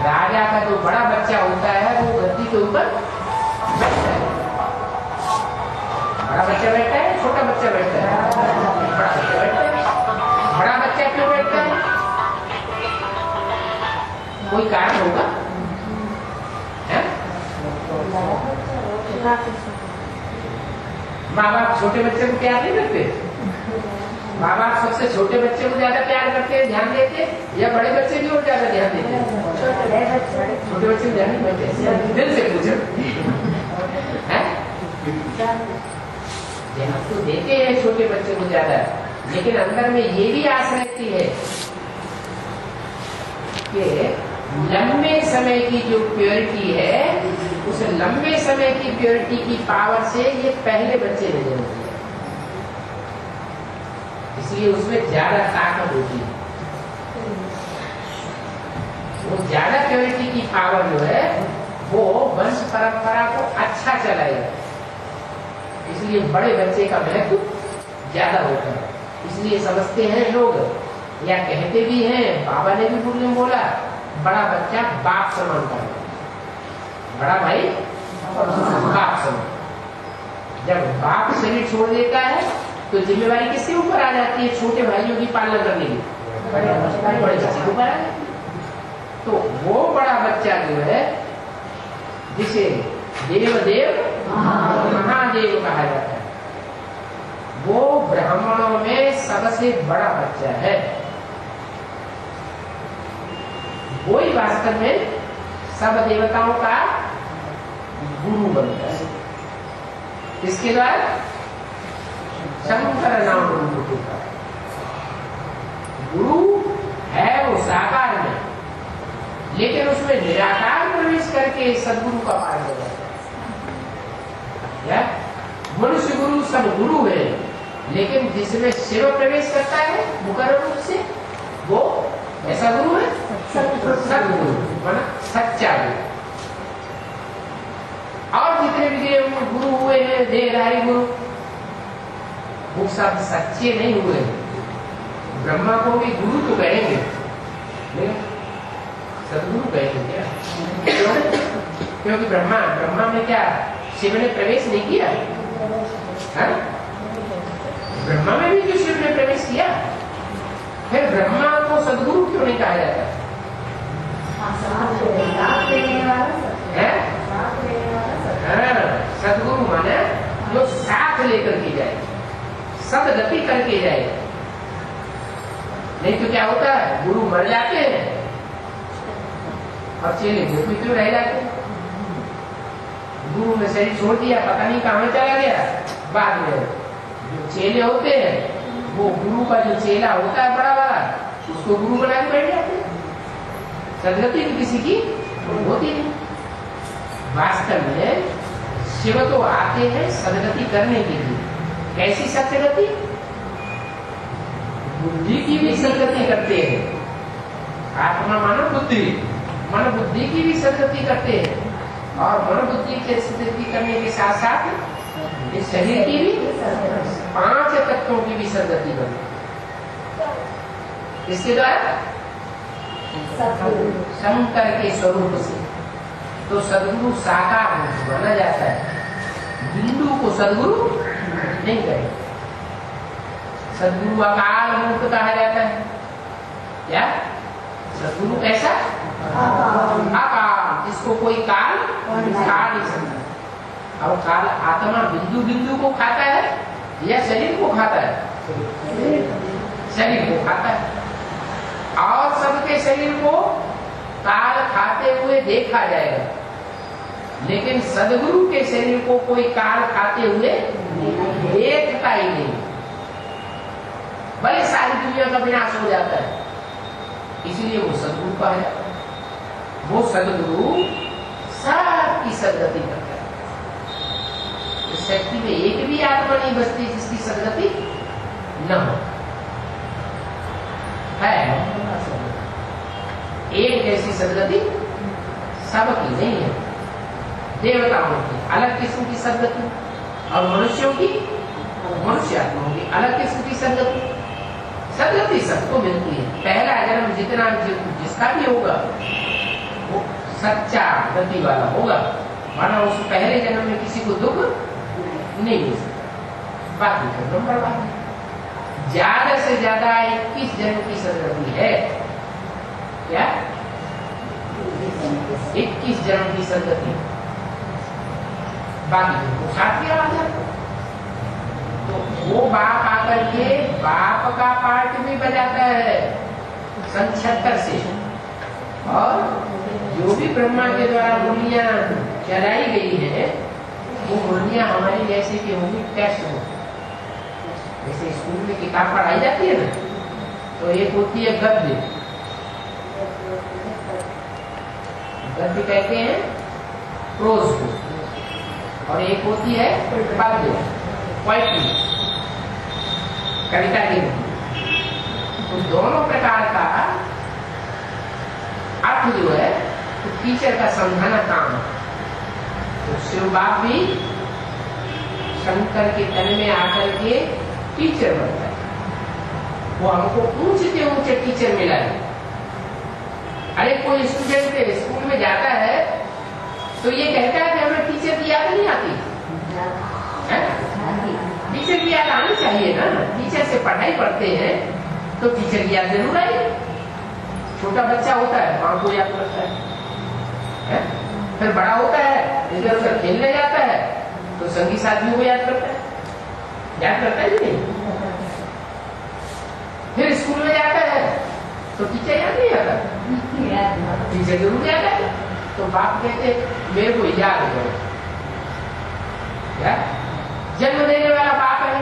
राजा का जो बड़ा बच्चा होता है वो गद्दी के ऊपर बैठता है। बड़ा बच्चा बैठता है, छोटा बच्चा बैठता है? बड़ा बच्चा बैठता है। बड़ा बच्चा क्यों बैठता है? कोई कारण होगा? माँ बाप छोटे बच्चे को प्यार नहीं करते? माँ बाप सबसे छोटे बच्चे को ज्यादा प्यार करते हैं, ध्यान देते, या बड़े बच्चे की ओर ज्यादा ध्यान देते हैं? छोटे बच्चे को ध्यान नहीं देते। दिल से पूछो, ध्यान तो देते हैं छोटे बच्चे को ज्यादा, लेकिन अंदर में ये भी आस रहती है कि लंबे समय की जो प्योरिटी है, उस लंबे समय की प्योरिटी की पावर से ये पहले बच्चे ने जन्म दिया, इसलिए उसमें ज्यादा ताकत होती है। वो ज्यादा प्योरिटी की पावर जो है वो वंश परंपरा को अच्छा चलाएगा, इसलिए बड़े बच्चे का महत्व ज्यादा होता है। इसलिए समझते हैं लोग, या कहते भी हैं, बाबा ने भी पूर्व में बोला, बड़ा बच्चा बाप समान का, बड़ा भाई बाप समान। जब बाप शरीर छोड़ देता है तो जिम्मेवारी किसके ऊपर आ जाती है? छोटे भाइयों की पालना करने की बड़े बच्चे के ऊपर आ जाती है। तो वो बड़ा बच्चा जो है, जिसे देवदेव महादेव कहा जाता है, वो ब्राह्मणों में सबसे बड़ा बच्चा है। वो ही वास्तव में सब देवताओं का गुरु बनता है। इसके द्वारा शंकर नाम गुरु का गुरु है, वो साकार में, लेकिन उसमें निराकार प्रवेश करके सदगुरु का पार हो जाता है। मनुष्य गुरु सब गुरु है, लेकिन जिसमें शिव प्रवेश करता है मुकर रूप से, वो ऐसा गुरु है सदगुरु, माना सच्चा गुरु। और जितने भी गुरु हुए हैं, देहधारी गुरु, वो सब सच्चे नहीं हुए। ब्रह्मा को भी गुरु तो कहेंगे, सदगुरु कहेंगे क्या? क्योंकि ब्रह्मा में क्या शिव ने प्रवेश नहीं किया है? ब्रह्मा में भी तो शिव ने प्रवेश किया, फिर ब्रह्मा को सदगुरु क्यों नहीं कहा जाता है? सदगुरु माने जो साथ लेकर के जाए, सदगति करके जाए। नहीं तो क्या होता है, गुरु मर जाते हैं और चेले भूख में क्यों रह जाते हैं? गुरु ने शरीर छोड़ दिया, पता नहीं कहाँ चला गया। बाद में जो चेले होते हैं, वो गुरु का जो चेला होता है बड़ा वाला, उसको गुरु बना के बैठ जाते हैं। सदगति किसी की होती नहीं। वास्तव में शिव तो आते हैं सदगति करने के लिए। कैसी सदगति? बुद्धि की भी सदगति करते हैं। आत्मा मानो बुद्धि, मन बुद्धि की भी सदगति करते हैं, और मन बुद्धि की सदगति करने के साथ साथ इस शरीर की भी 5 तत्वों की भी सदगति करते हैं। इसके द्वारा शंकर के स्वरूप से तो सदगुरु साकार माना जाता है, बिंदु को सदगुरु नहीं कहे। सदगुरु अकाल मूर्त कहा जाता है। क्या सदगुरु कैसा? अकाल, जिसको कोई काल खा नहीं सकता। अब काल आत्मा बिंदु बिंदु को खाता है या शरीर को खाता है? शरीर को खाता है, और सबके शरीर को काल खाते हुए देखा जाएगा, लेकिन सदगुरु के शरीर को कोई काल खाते हुए देखता ही नहीं। भले सारी दुनिया का विनाश हो जाता है, इसलिए वो सदगुरु का है। वो सदगुरु सबकी सदगति करता है। इस शक्ति में एक भी आत्मा नहीं बचती जिसकी सदगति न हो। है एक जैसी सदगति सबकी नहीं है। देवताओं की अलग किस्म की सदगति और मनुष्यों की, मनुष्य आत्माओं की अलग किस्म की सदगति। सदगति सबको मिलती है। पहला जन्म जितना जिसका भी होगा वो सच्चा गति वाला होगा, वरना उस पहले जन्म में किसी को दुख नहीं मिल सकता। बाकी तो नंबर बात है। ज्यादा से ज्यादा 21 जन्म की सदगति है। क्या 21 जन्म की सदगति, बाकी तो साथ किया आ जाता। तो वो बाप आकर के बाप का पार्ट भी बजाता है 76 से, और जो भी ब्रह्मा के द्वारा मुरलियां चलाई गई है वो मुरलियां हमारी जैसे कि होगी टेस्ट हो। जैसे स्कूल में किताब पढ़ाई जाती है ना, तो एक होती है गद्य, गद्य कहते हैं प्रोज को, और एक होती है पद्य, पोएट्री, कविता की। तो दोनों प्रकार का अर्थ जो है तो टीचर का समझाना काम है। तो शिव बाप भी शंकर के तन में आकर के टीचर बनता है। वो हमको ऊंचे से ऊंचे टीचर मिला है। अरे कोई स्टूडेंट स्कूल में जाता है तो ये कहता है कि हमें टीचर की याद नहीं आती है? टीचर की याद आनी चाहिए ना। टीचर से पढ़ाई पढ़ते हैं तो टीचर की याद जरूर आएगी। छोटा बच्चा होता है माँ को याद करता है? फिर बड़ा होता है इधर उधर खेलने जाता है तो संगी साथियों को याद करता है, याद करता है नहीं? फिर स्कूल में जाता है तो टीचर याद नहीं आता, टीचर जरूर याद आएगा। तो बाप कहते मेरे को याद करो। जन्म देने वाला बाप है।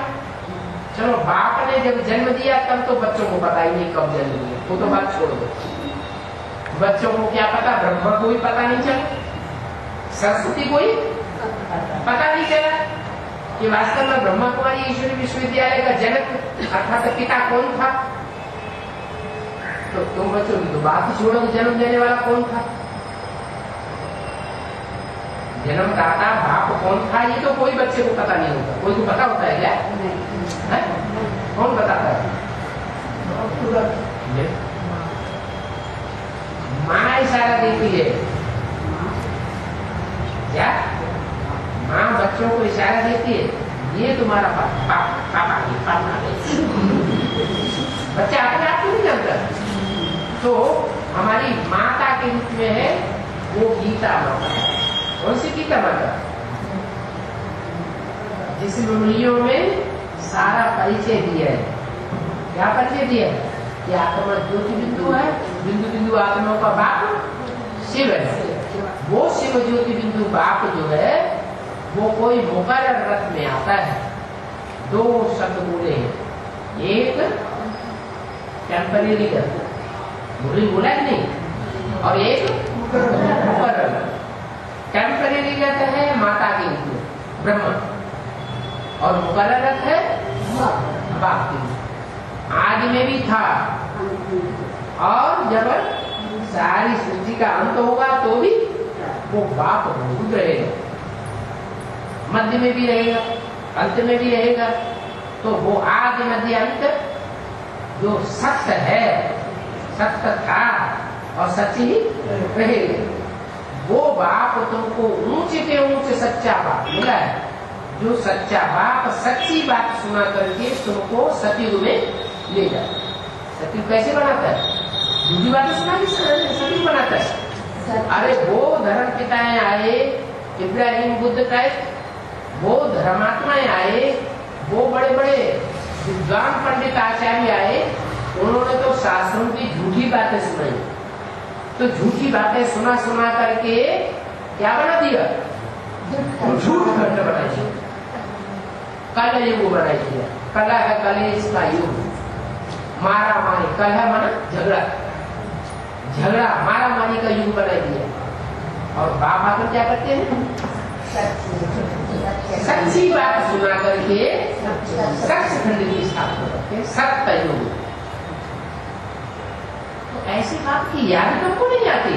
चलो बाप ने जब जन्म दिया तब तो बच्चों को पता ही नहीं कब जन्म दिया, वो तो बात छोड़ दो। बच्चों को क्या पता, ब्रह्मा को भी पता नहीं चला, सरस्वती को ही पता नहीं चला कि वास्तव में ब्रह्मा कुमारी ईश्वरी विश्वविद्यालय का जनक अर्थात पिता कौन था। तो तुम बच्चों की तो बात ही छोड़ो, जन्म देने वाला कौन था, जन्मदाता बाप कौन था, ये तो कोई बच्चे को पता नहीं होता। कोई को पता होता है क्या? है? कौन बताता है? माँ इशारा देती है क्या? माँ बच्चों को इशारा देती है, ये तुम्हारा पापा बच्चा अपने आप को नहीं जानता। तो हमारी माता के रूप में है वो गीता माता। कौन सी गीता माता? जिस मुनियों में सारा परिचय दिया है। क्या परिचय दिया है? कि आत्मा ज्योति बिंदु है, बिंदु बिंदु आत्माओं का बाप शिव है। वो शिव ज्योति बिंदु बाप जो है वो कोई मुकर्रर रथ में आता है। दो शब्द बोले हैं, एक टेम्परेरी रथ बोला नहीं, और एक मुकर्रर। टेम्परेरी रथ है माता के लिए ब्रह्मा, और मुकर्रर रथ है बाप के लिए। आदि में भी था, और जब सारी सृष्टि का अंत होगा तो भी वो बाप मौजूद रहेगा, मध्य में भी रहेगा, अंत में भी रहेगा। तो वो आदि मध्य अंत जो सत्य है, सत्य था और सच ही रहेगा, वो बाप तुमको ऊंचे के ऊंचे सच्चा बाप मिला है। जो सच्चा बाप सच्ची बात सुना करके तुमको सतयुग में ले जाए। सतयुग कैसे बनाता है? झूठी बातें सुना के सतयुग बनाता है। अरे वो धर्म पिताएं आए, इब्राहिम बुद्ध टाइप, वो धर्मात्माएं आए, वो बड़े बड़े विद्वान पंडित आचार्य आए, उन्होंने तो शास्त्रों की झूठी बातें सुनाई। तो झूठी बातें सुना सुना करके क्या बना दिया? झूठ खंड बना दिया, कल युग बना दिया। कला है कलेश का युग, मारा मारी, कल है माना झगड़ा, झगड़ा मारा मारी का युग बना दिया। और बाप आकर क्या करते हैं? सच्ची बात सुना करके सचखंड की स्थापना करते हैं, सत्य युग। तो ऐसी बात की याद तो नहीं आती।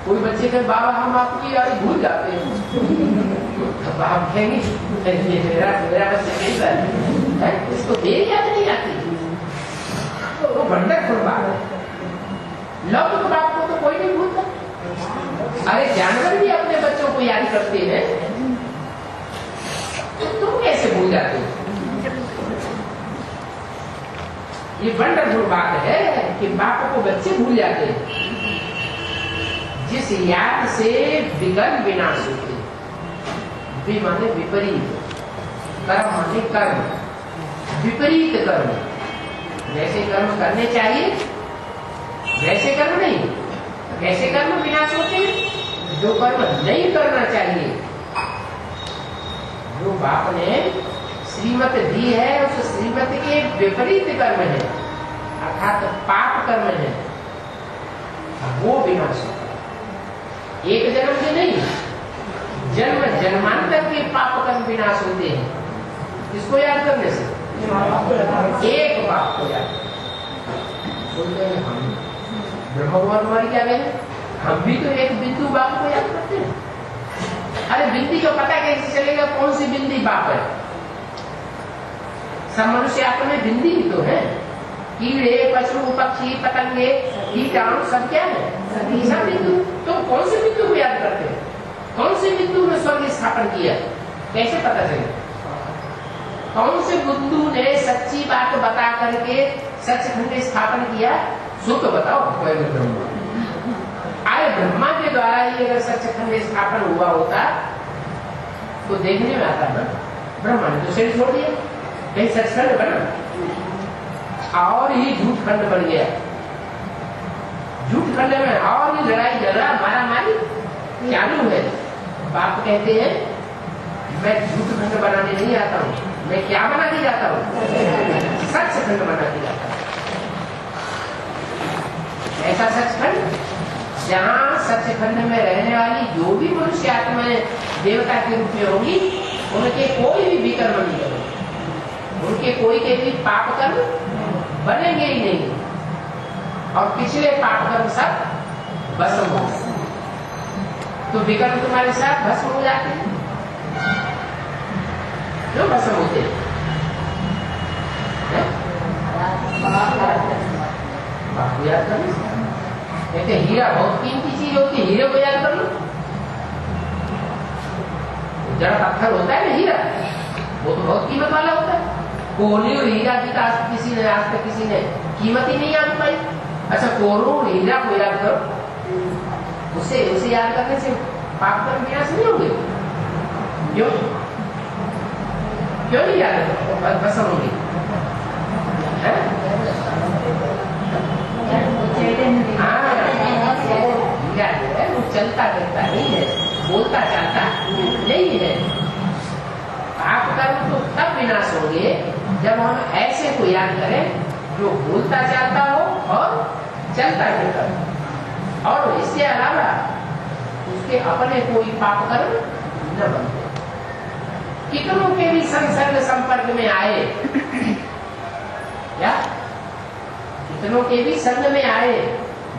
कोई बच्चे कहे बाबा हम आपकी याद भूल जाते हैं, बाप कहेंगे मेरा बच्चा कैसा है, इसको देर याद नहीं आती। तो वो भंडर बात है। लौकिक बात को तो कोई नहीं भूलता। अरे जानवर भी अपने बच्चों को याद करते हैं, तो तुम कैसे भूल जाते हो? ये वंडरफुल बात है कि बाप को बच्चे भूल जाते हैं। जिस याद से विघ्न विनाश होते, वि माने विपरीत, कर्म माने कर्म, विपरीत कर्म। जैसे कर्म करने चाहिए वैसे कर्म नहीं, कैसे कर्म विनाश होते? जो कर्म नहीं करना चाहिए, जो बाप ने श्रीमत दी है, उस श्रीमत के विपरीत कर्म है, अर्थात पाप कर्म है, वो विनाश होता है। एक जन्म से नहीं, जन्म जन्मांतर के पाप कर्म विनाश होते हैं। किसको याद करने से? एक बाप को याद। बोलते हैं हम ब्रह्म भगवान हमारी क्या कहें, हम भी तो एक बिंदु बाप को याद करते हैं। अरे बिंदी को पता कैसे चलेगा कौन सी बिंदी बाप है? सब मनुष्य आत्मा में बिंदी ही तो है। कीड़े, पशु, पक्षी, पतंगे, कीटाणु सब क्या है? सब बिंदु। तो कौन से बिंदु को याद करते हैं? कौन से बिंदु में स्वर्ग स्थापन किया, कैसे पता चलेगा? कौन से बिंदु ने सच्ची बात बता करके सचखंड स्थापन किया, सो तो बताओ। अरे ब्रह्मा के द्वारा ही अगर सचखंड स्थापन हुआ होता तो देखने में आता ना, ब्रह्मा ने तो शरीर छोड़ दिया, कहीं सचखंड बना और ही झूठ खंड बन गया। झूठ खंड में और ही लड़ाई झगड़ा मारा मारी चालू है। बाप कहते हैं मैं झूठ खंड बनाने नहीं आता हूँ, मैं क्या बना के जाता हूँ? सचखंड बना के जाता हूँ। ऐसा सचखंड जहाँ सचखंड में रहने वाली जो भी मनुष्य आत्माएं देवता के रूप में होंगी, उनके कोई भी विकर्म नहीं करेंगे, उनके कोई के भी पाप कर्म बनेंगे ही नहीं, और पिछले पाप कर्म सब भस्म हो जाते। तो विकर्म तुम्हारे साथ भस्म हो जाते हैं। क्यों भस्म होते हैं? बाप को याद कर लो। कहते हीरा बहुत कीमती चीज होती है, हीरे को याद कर लो। जड़ा पत्थर होता है ना हीरा, वो तो बहुत कीमत वाला होता है। कोहली और हीरा की आज तक किसी ने कीमत ही नहीं याद पाई। अच्छा कोहलू और हीरा को याद करो, उसे याद करने से पाप कर्म विनाश नहीं होंगे। क्यों क्यों नहीं याद? भस्म होंगे। वो चलता फिरता नहीं है, बोलता चालता नहीं है। पाप कर्म तो तब विनाश होंगे जब हम ऐसे को याद करें जो बोलता चालता हो और चलता फिरता हो, और इसके अलावा उसके अपने कोई पाप कर्म न बनते। कितनों के भी संसर्ग संपर्क में आए, क्या कितनों के भी संग में आए,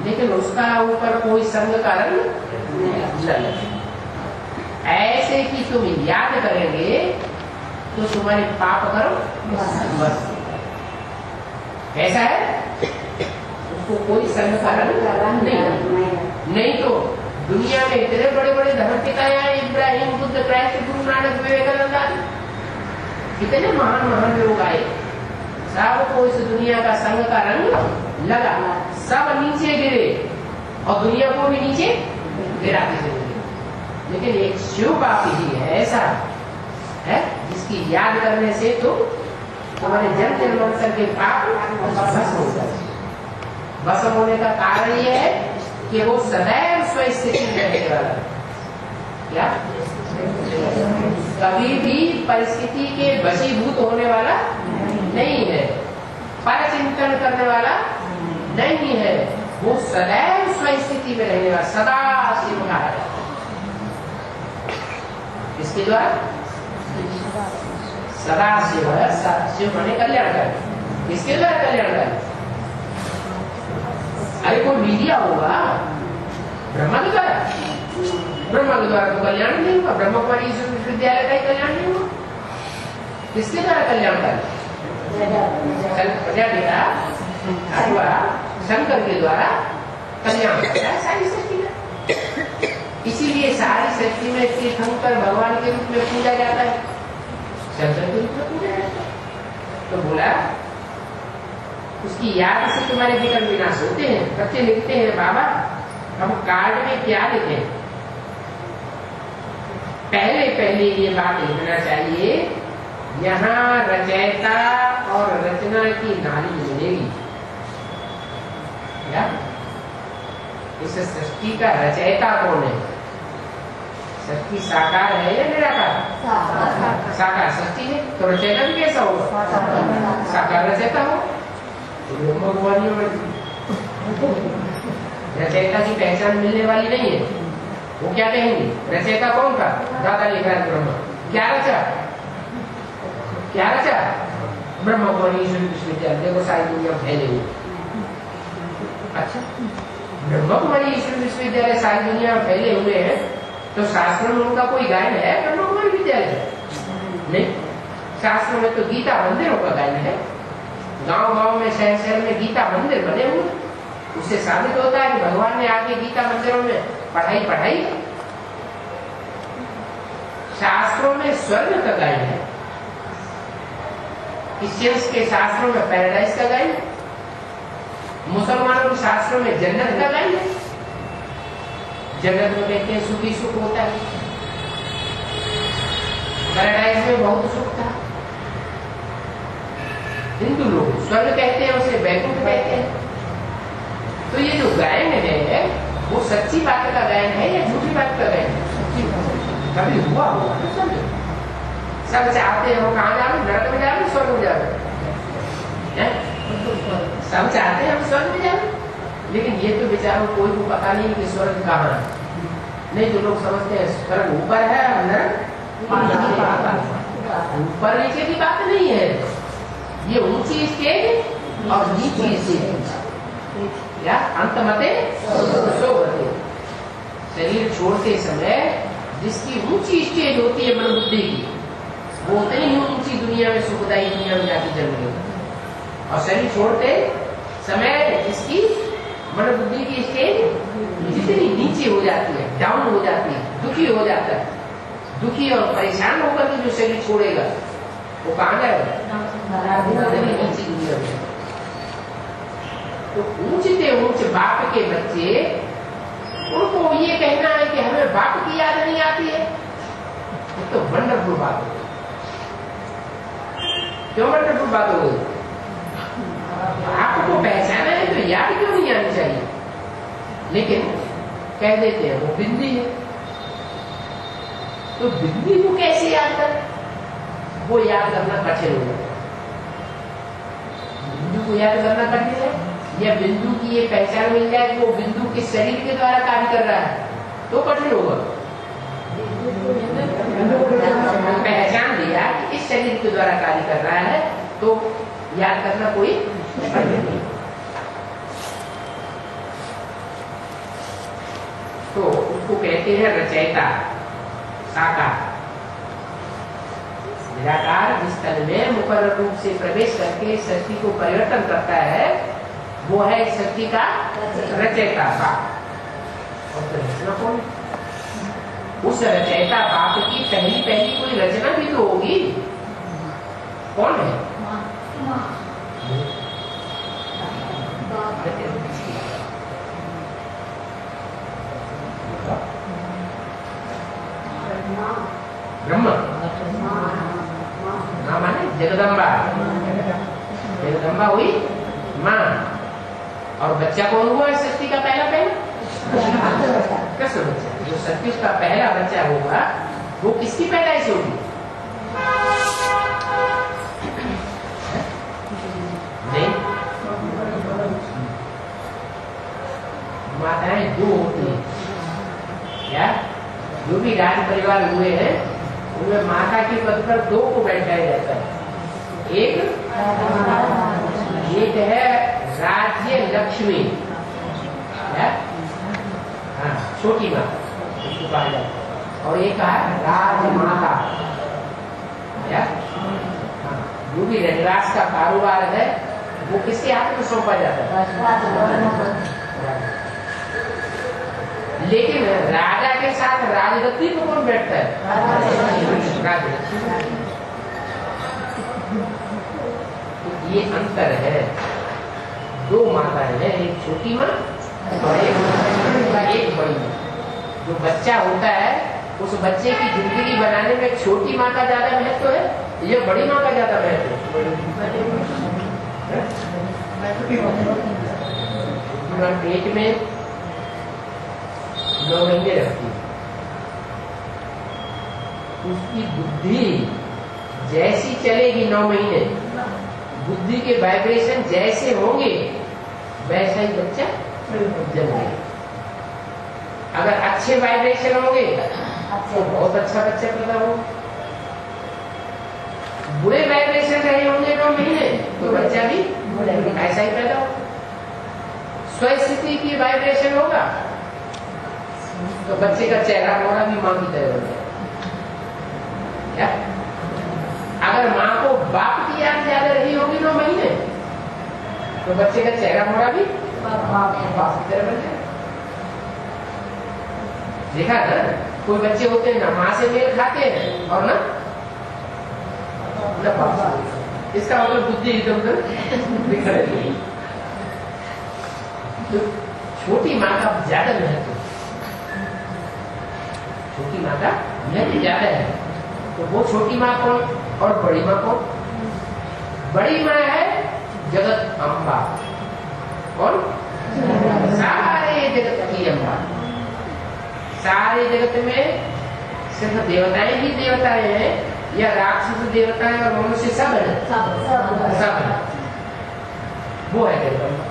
लेकिन उसका ऊपर कोई संग का रंग न लगे। ऐसे कि तुम याद करेंगे तो तुम्हारे पाप कर्म बस। ऐसा है, उसको कोई संग का रंग नहीं। तो दुनिया में इतने बड़े बड़े धर्म पिता हैं, इब्राहिम, बुद्ध, क्राइस्ट, गुरु नानक, विवेकानंद आदि कितने महान महान लोग आए, सबको इस दुनिया का संग का रंग लगा, सब नीचे गिरे और दुनिया को भी नीचे गिराते चले। लेकिन एक शिव बाप ही है ऐसा है जिसकी याद करने से तो तुम्हारे जन्म जन्मांतर के पाप भस्म हो जाए। भस्म होने का कारण ये है कि वो सदैव स्वस्थिति में रहने वाला, क्या कभी भी परिस्थिति के वशीभूत होने वाला नहीं है, पर चिंतन करने वाला नहीं है, वो सदैव स्वस्थिति में रहने वाला, सदा शिव कहा जाता है। इसके द्वारा सदा शिव, शिव बने कल्याणकारी, इसके द्वारा कल्याणकारी। अरे कोई मीडिया होगा ब्रह्मा के द्वारा, ब्रह्मा के द्वारा तो कल्याण नहीं हुआ, ब्रह्मा कुमारी विश्वविद्यालय का ही कल्याण नहीं हुआ, किसके द्वारा कल्याणकारी? प्रजापिता अथवा शंकर के द्वारा कल्याण करता है सारी सृष्टि में। इसीलिए सारी सृष्टि में तीर्थंकर भगवान के रूप में पूजा जाता है, शंकर के रूप में पूजा जाता है। तो बोला उसकी याद से तुम्हारे विकल्प विनाश होते हैं। बच्चे लिखते हैं बाबा हम कार्ड में क्या लिखें? पहले ये बात लिखना चाहिए, यहाँ रचयिता और रचना की नाली मिलेगी। क्या इस सृष्टि का रचयिता कौन है? सृष्टि साकार है या निराकार? साकार सृष्टि है, तो रचयिता भी कैसा होगा? साकार रचयिता हो। रचयिता की पहचान मिलने वाली नहीं है। वो क्या कहेंगे? रचयिता कौन था? दादा लिखा है ब्रह्मा। क्या रचा? क्या रचा? ब्रह्मा कुमारी विश्वविद्यालय, देखो सारी दुनिया फैले हुए। अच्छा, ब्रह्मा कुमारी विश्वविद्यालय सारी दुनिया में फैले हुए हैं, तो शास्त्रों में उनका कोई गायन है? ब्रह्मा कुमारी विद्यालय नहीं। शास्त्रों में तो गीता मंदिरों का गायन है, गांव-गांव में शहर शहर में गीता मंदिर बने हुए। उससे साबित होता है कि भगवान ने आके गीता मंदिरों में पढ़ाई। शास्त्रों में स्वर्ग का गायन है, क्रिश्चियंस के शास्त्रों में पैराडाइज का गायन, मुसलमानों के शास्त्रों में जन्नत का गायन है। जन्नत में कहते हैं सुखी सुख होता है, पैराडाइज में बहुत सुख था। हिंदू लोग स्वर्ग कहते हैं, उसे वैकुंठ कहते हैं। तो ये जो गायन है वो सच्ची बात का गायन है या झूठी बात का गायन है? कभी हुआ होगा ना? सब चाहते हैं वो कहाँ जाए, नरक में जाए, स्वर्ग में जाए। सब चाहते हैं हम स्वर्ग में जाए, लेकिन ये तो बेचारों कोई को पता नहीं कि स्वर्ग कहाँ है। नहीं तो लोग समझते हैं स्वर्ग ऊपर है और नरक ऊपर नीचे की बात नहीं है। ये ऊंची स्टेज और नीची स्टेज, या अंतमते सोवते। शरीर छोड़ते समय जिसकी ऊंची स्टेज होती है मन बुद्धि की, वो उतनी ही ऊंची दुनिया में, सुखदायी दुनिया में जाके जन्म लेगा। और शरीर छोड़ते समय जिसकी मन बुद्धि की स्टेज जितनी नीचे हो जाती है, डाउन हो जाती है, दुखी हो जाता है, दुखी और परेशान होकर के जो शरीर छोड़ेगा वो कहाँ जाएगा? नीची दुनिया में। तो ऊंचते ऊंच बाप के बच्चे, उनको ये कहना है कि हमें बाप की याद नहीं आती है, तो वंडरफुल बात हो गई। क्यों वंडरफुल बात हो गई? आपको पहचाना है तो याद क्यों नहीं आनी चाहिए? लेकिन कह देते हैं वो बिंदी है, तो बिंदी को कैसे याद कर? वो याद करना कठिन होगा। बिंदु को याद करना कठिन है, या बिंदु की ये पहचान मिल जाए कि वो बिंदु के शरीर के द्वारा कार्य कर रहा है तो कठिन होगा। पहचान लिया कि इस शरीर के द्वारा कार्य कर रहा है तो याद करना कोई कठिन नहीं। तो उसको कहते हैं रचयिता, साकार। निराकार जिस तन में मुकर्रर रूप से प्रवेश करके सृष्टि को परिवर्तन करता है, वो है सृष्टि का रचयिता बाप। और रचना कौन? उस रचयिता बाप की पहली कोई रचना भी तो होगी। कौन है? ब्रह्मा, माने जगदम्बा। जगदम्बा हुई माँ, और बच्चा कौन हुआ इस सृष्टि का पहला कृष्ण बच्चा। जो सृष्टि का पहला बच्चा होगा वो किसकी पैदाइश होगी? नहीं, माताएं दो होती है क्या? जो भी राज परिवार हुए हैं उनमें माता के पद पर दो को बैठाया जाता है। एक है राज्य लक्ष्मी, क्या? हाँ, छोटी माता उसको कहा जाता है, और एक है राजमाता, क्या? हाँ, जो भी रंगराज का कारोबार है वो किसके हाथ में सौंपा जाता है? लेकिन राजा के साथ राजगद्दी पर कौन बैठता है? राजा। तो ये अंतर है, दो माताएं हैं, एक छोटी माँ और एक बड़ी माँ। जो बच्चा होता है उस बच्चे की जिंदगी बनाने में छोटी माँ का ज्यादा महत्व है, ये बड़ी माँ का ज्यादा महत्व है। पेट में 9 महीने रखती है, उसकी बुद्धि जैसी चलेगी 9 महीने, बुद्धि के वाइब्रेशन जैसे होंगे वैसा ही बच्चा जन्मेगा। अगर अच्छे वाइब्रेशन होंगे तो बहुत अच्छा बच्चा पैदा हो, बुरे वाइब्रेशन रहे होंगे 9 महीने तो बच्चा भी ऐसा ही पैदा हो। स्वस्थिति की वाइब्रेशन होगा तो बच्चे का चेहरा मोड़ा भी मां की तरह हो जाए। अगर मां को बाप की याद ज्यादा रही होगी 9 महीने तो बच्चे का चेहरा मोड़ा भी बाप की तरह बन जाए। देखा ना, कोई बच्चे होते हैं ना मां से मेल खाते हैं और ना बाप से। इसका मतलब बुद्धि एकदम बिखर गई। तो छोटी माँ का ज्यादा महत्व, छोटी माँ का महत्व ज्यादा है। तो वो छोटी माँ कौन और बड़ी माँ कौन? बड़ी माँ है जगत अम्बा, कौन? सारे जगत की अम्बा। सारे जगत में सिर्फ देवताएं ही देवताएं हैं या राक्षस देवताएं और मनुष्य सब है? सब है। वो है जगदम्बा।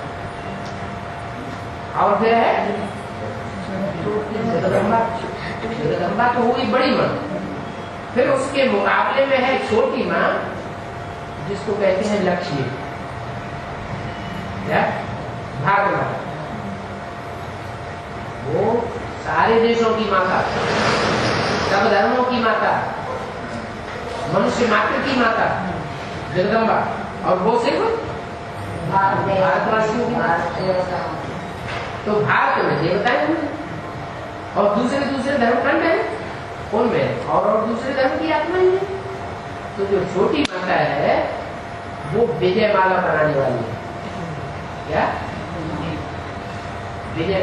और फिर है जगदम्बा। जगदम्बा तो हुई बड़ी माँ। फिर उसके मुकाबले में है छोटी माँ जिसको कहते हैं लक्ष्मी, क्या? भारत माता। वो सारे देशों की माता, सब धर्मों की माता, मनुष्य मात्र की माता जगदम्बा। और वो सिर्फ भारतवासियों की माता। तो भारत में देवताएं हैं और दूसरे धर्मखंड है उनमें और दूसरे धर्म की आत्माएं हैं। तो जो छोटी माता है वो विजय माला बनाने वाली है। क्या विजय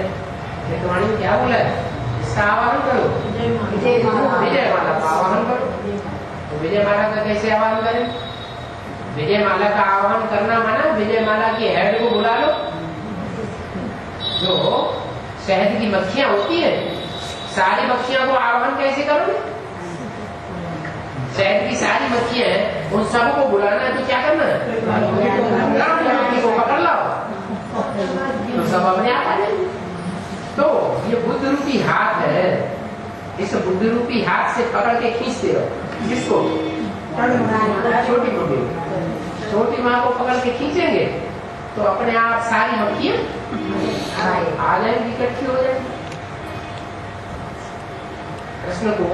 खेतवाणी में क्या बोला है? इसका आवाहन करो, विजय माला का आवाहन करो। तो विजय माला का कैसे आवाहन करें? विजय माला का आवाहन करना माना विजय माला की हेड को बुला लो। जो शहद की मक्खियां होती है, सारी मक्खियों को आवाहन कैसे करोगे? शहद की सारी मक्खियां हैं, उन सबको बुलाना है तो क्या करना है? को पकड़ लाओ तो सब अपने आप आ जाएंगे। तो ये बुद्ध रूपी हाथ है, इस बुद्ध रूपी हाथ से पकड़ के खींचते रहो। किसको? छोटी माँ को पकड़ के खींचेंगे तो अपने आप सारी मक्खियां आ जाएंगी, इकट्ठी हो जाएंगी। कृष्ण को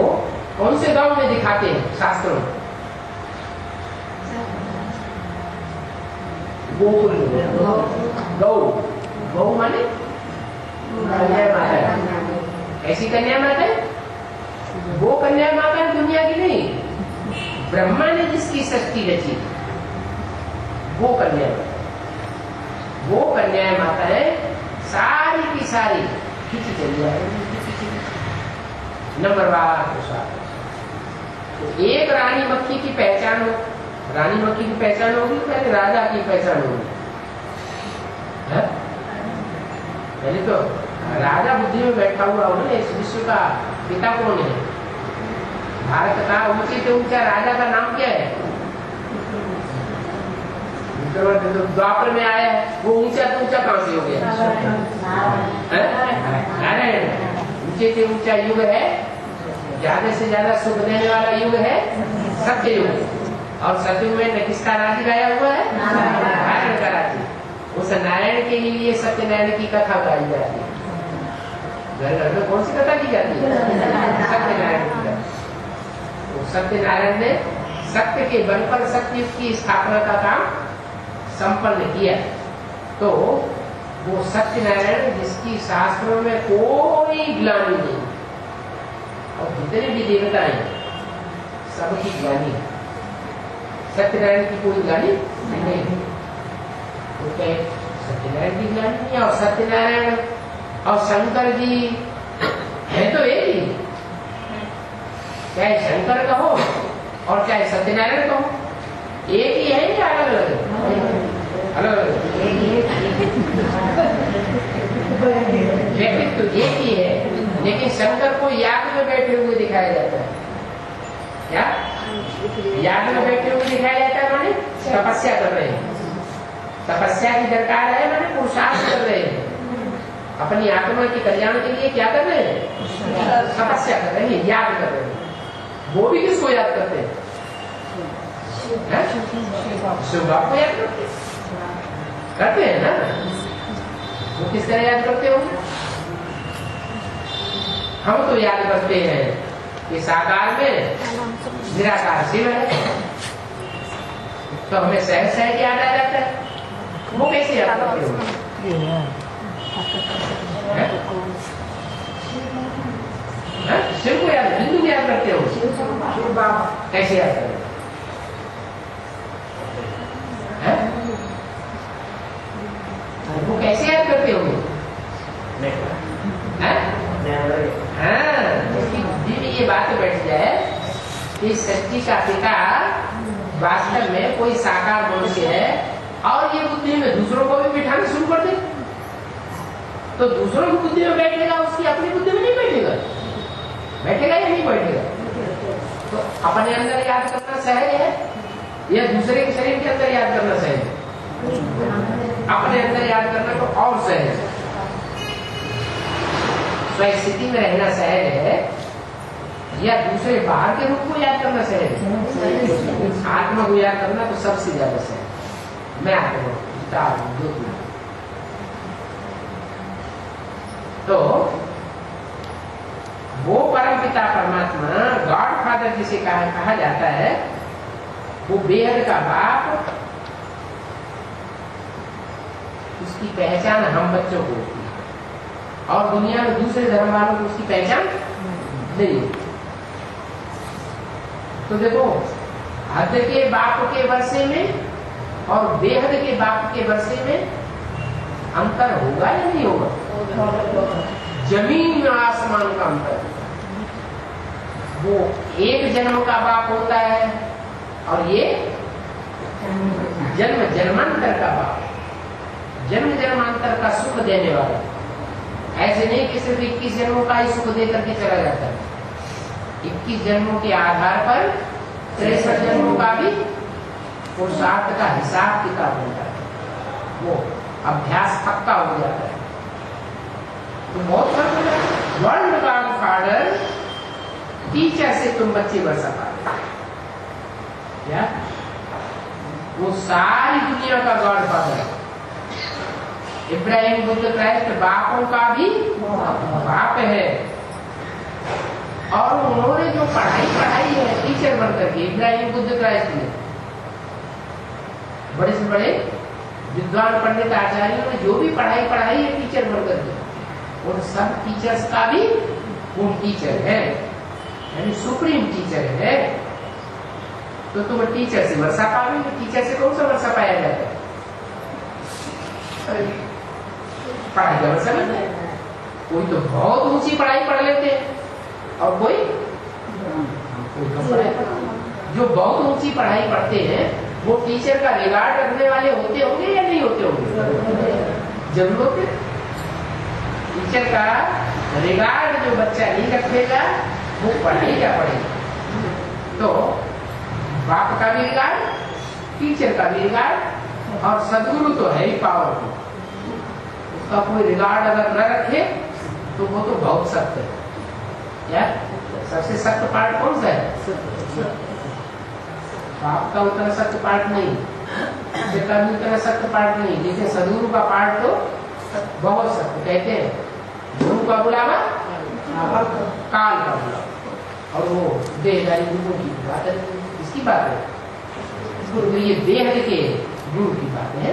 कौन से गांव में दिखाते हैं शास्त्रों में? गोकुल। गौ माने कन्या माता। ऐसी कन्या माता, वो कन्या माता दुनिया की नहीं, ब्रह्मा ने जिसकी सृष्टि रची वो कन्या माता। वो कन्या माताएं सारी की सारी खींची चली जाएगी नंबरवार के साथ। तो एक रानी मक्खी की पहचान हो रानी मक्खी की पहचान होगी तो पहले राजा की पहचान होगी। पहले तो राजा बुद्धि में बैठा हुआ हो ना, इस विश्व का पिता कौन है? भारत का ऊंचे से ऊंचा राजा का नाम क्या है? द्वापर में आया है, वो ऊंचा तो ऊंचा कहां से हो गया? नारायण। ऊंचे से ऊंचा युग है, ज्यादा से ज्यादा सुख देने वाला युग है सत्य युग। और सत्युग में किसका राज्य गाया हुआ है? नारायण का राज्य। उस नारायण के लिए सत्यनारायण की कथा गाई जाती है। घर घर में कौन सी कथा की जाती है? सत्यनारायण की कथा। तो सत्यनारायण ने सत्य के बल पर सत्ययुग की स्थापना का काम संपन्न किया। तो वो सत्यनारायण जिसकी शास्त्रों में कोई ग्लानि नहीं, और जितने भी देवता हैं सबकी ग्लानि है, सत्यनारायण की कोई ग्लानि नहीं। तो क्या सत्यनारायण की ग्लानि नहीं? और सत्यनारायण और शंकर जी है तो एक ही, चाहे शंकर कहो और चाहे सत्यनारायण कहो, एक ही है या अलग अलग? अलग अलग व्यक्तित्व तो एक ही है, लेकिन शंकर को याग में बैठे हुए दिखाया जाता है। क्या याग में बैठे हुए दिखाया जाता है? माने तपस्या कर रहे हैं, तपस्या की दरकार है, माने पुरुषार्थ कर रहे हैं, अपनी आत्मा के कल्याण के लिए क्या कर रहे हैं? तपस्या कर रहे हैं, याद कर रहे हैं। वो भी किसको याद करते हैं? शिव बाप को याद करते हैं ना। वो किस तरह याद करते हो? हम तो याद करते हैं कि साकार में निराकार शिव है, तो हमें सहज सहज याद आ जाता है। वो कैसे याद करते हो? शिव को याद, बिंदु को याद करते हो? कैसे याद करते हो? वो कैसे याद करते होंगे? उसकी बुद्धि में ये बात बैठ जाए कि सृष्टि का पिता वास्तव में कोई साकार मनुष्य है, और ये बुद्धि में दूसरों को भी बिठाना शुरू कर दे, तो दूसरों की बुद्धि में बैठेगा, उसकी अपनी बुद्धि में नहीं बैठेगा। बैठेगा या नहीं बैठेगा? तो अपने अंदर याद करना सहज है या दूसरे के शरीर के अंदर याद करना सहज है? अपने अंदर याद करना तो और सहज है। स्वस्थिति में रहना सहज है या दूसरे बाहर के रूप को याद करना सहज है? आत्मा को याद करना तो सबसे ज्यादा सहज। मैं आत्मा ज्योति। तो वो परम पिता परमात्मा गॉड फादर जिसे कहा जाता है, वो बेहद का बाप, उसकी पहचान हम बच्चों को होती है, और दुनिया में दूसरे धर्म वालों को उसकी पहचान नहीं होती। तो देखो, हद के बाप के वर्षे में और बेहद के बाप के वर्षे में अंतर होगा या नहीं होगा? जमीन और आसमान का अंतर। वो एक जन्म का बाप होता है और ये जन्म जन्मांतर का बाप, जन्म जन्मांतर का सुख देने वाला। ऐसे नहीं कि सिर्फ 21 जन्मों का ही सुख दे करके चला जाता है। 21 जन्मों के आधार पर 63 जन्मों का भी पुरुषार्थ का हिसाब किताब होता है, वो अभ्यास पक्का हो जाता है। तो बहुत फर्क होता है। वर्ल्ड गॉड फादर टीचर से तुम बच्चे बढ़ सकते क्या? वो सारी दुनिया का गॉड फादर है। इब्राहिम बुद्ध क्राइस्ट बापों का भी बाप है, और उन्होंने जो पढ़ाई है टीचर बनकर के, इब्राहिम बुद्ध क्राइस्ट ने, बड़े से बड़े विद्वान पंडित आचार्यों ने जो भी पढ़ाई है टीचर बनकर के, और सब टीचर्स का भी वो टीचर है, यानी सुप्रीम टीचर है। तो तुम टीचर से वर्षा पाओगे, टीचर से कौन सा वर्षा पाया जाता है? पढ़ाई का वर्षा मिलता है। कोई तो बहुत ऊंची पढ़ाई पढ़ लेते हैं और कोई कम पढ़ाई। जो बहुत ऊंची पढ़ाई पढ़ते हैं वो टीचर का रिगार्ड रखने वाले होते होंगे या नहीं होते होंगे? जरूर होते। टीचर का रिगार्ड जो बच्चा नहीं रखेगा वो पढ़ाई क्या पढ़ेगा? तो बाप का भी रिगार्ड, टीचर का भी रिगार्ड, और सदगुरु तो है ही पावरफुल, उसका कोई रिगार्ड अगर न रखे तो वो तो बहुत सख्त है। क्या सबसे सख्त पार्ट कौन सा है? बाप का उतना सख्त पार्ट नहीं, टीचर का भी उतना सख्त पार्ट नहीं, लेकिन सदगुरु का पार्ट तो बहुत सख्त। कहते हैं गुरु का बुलावा काल का बुलावा, और वो देहदारी गुरु की बात है, इसकी बात है। गुरु ये देह के गुरु की बात है।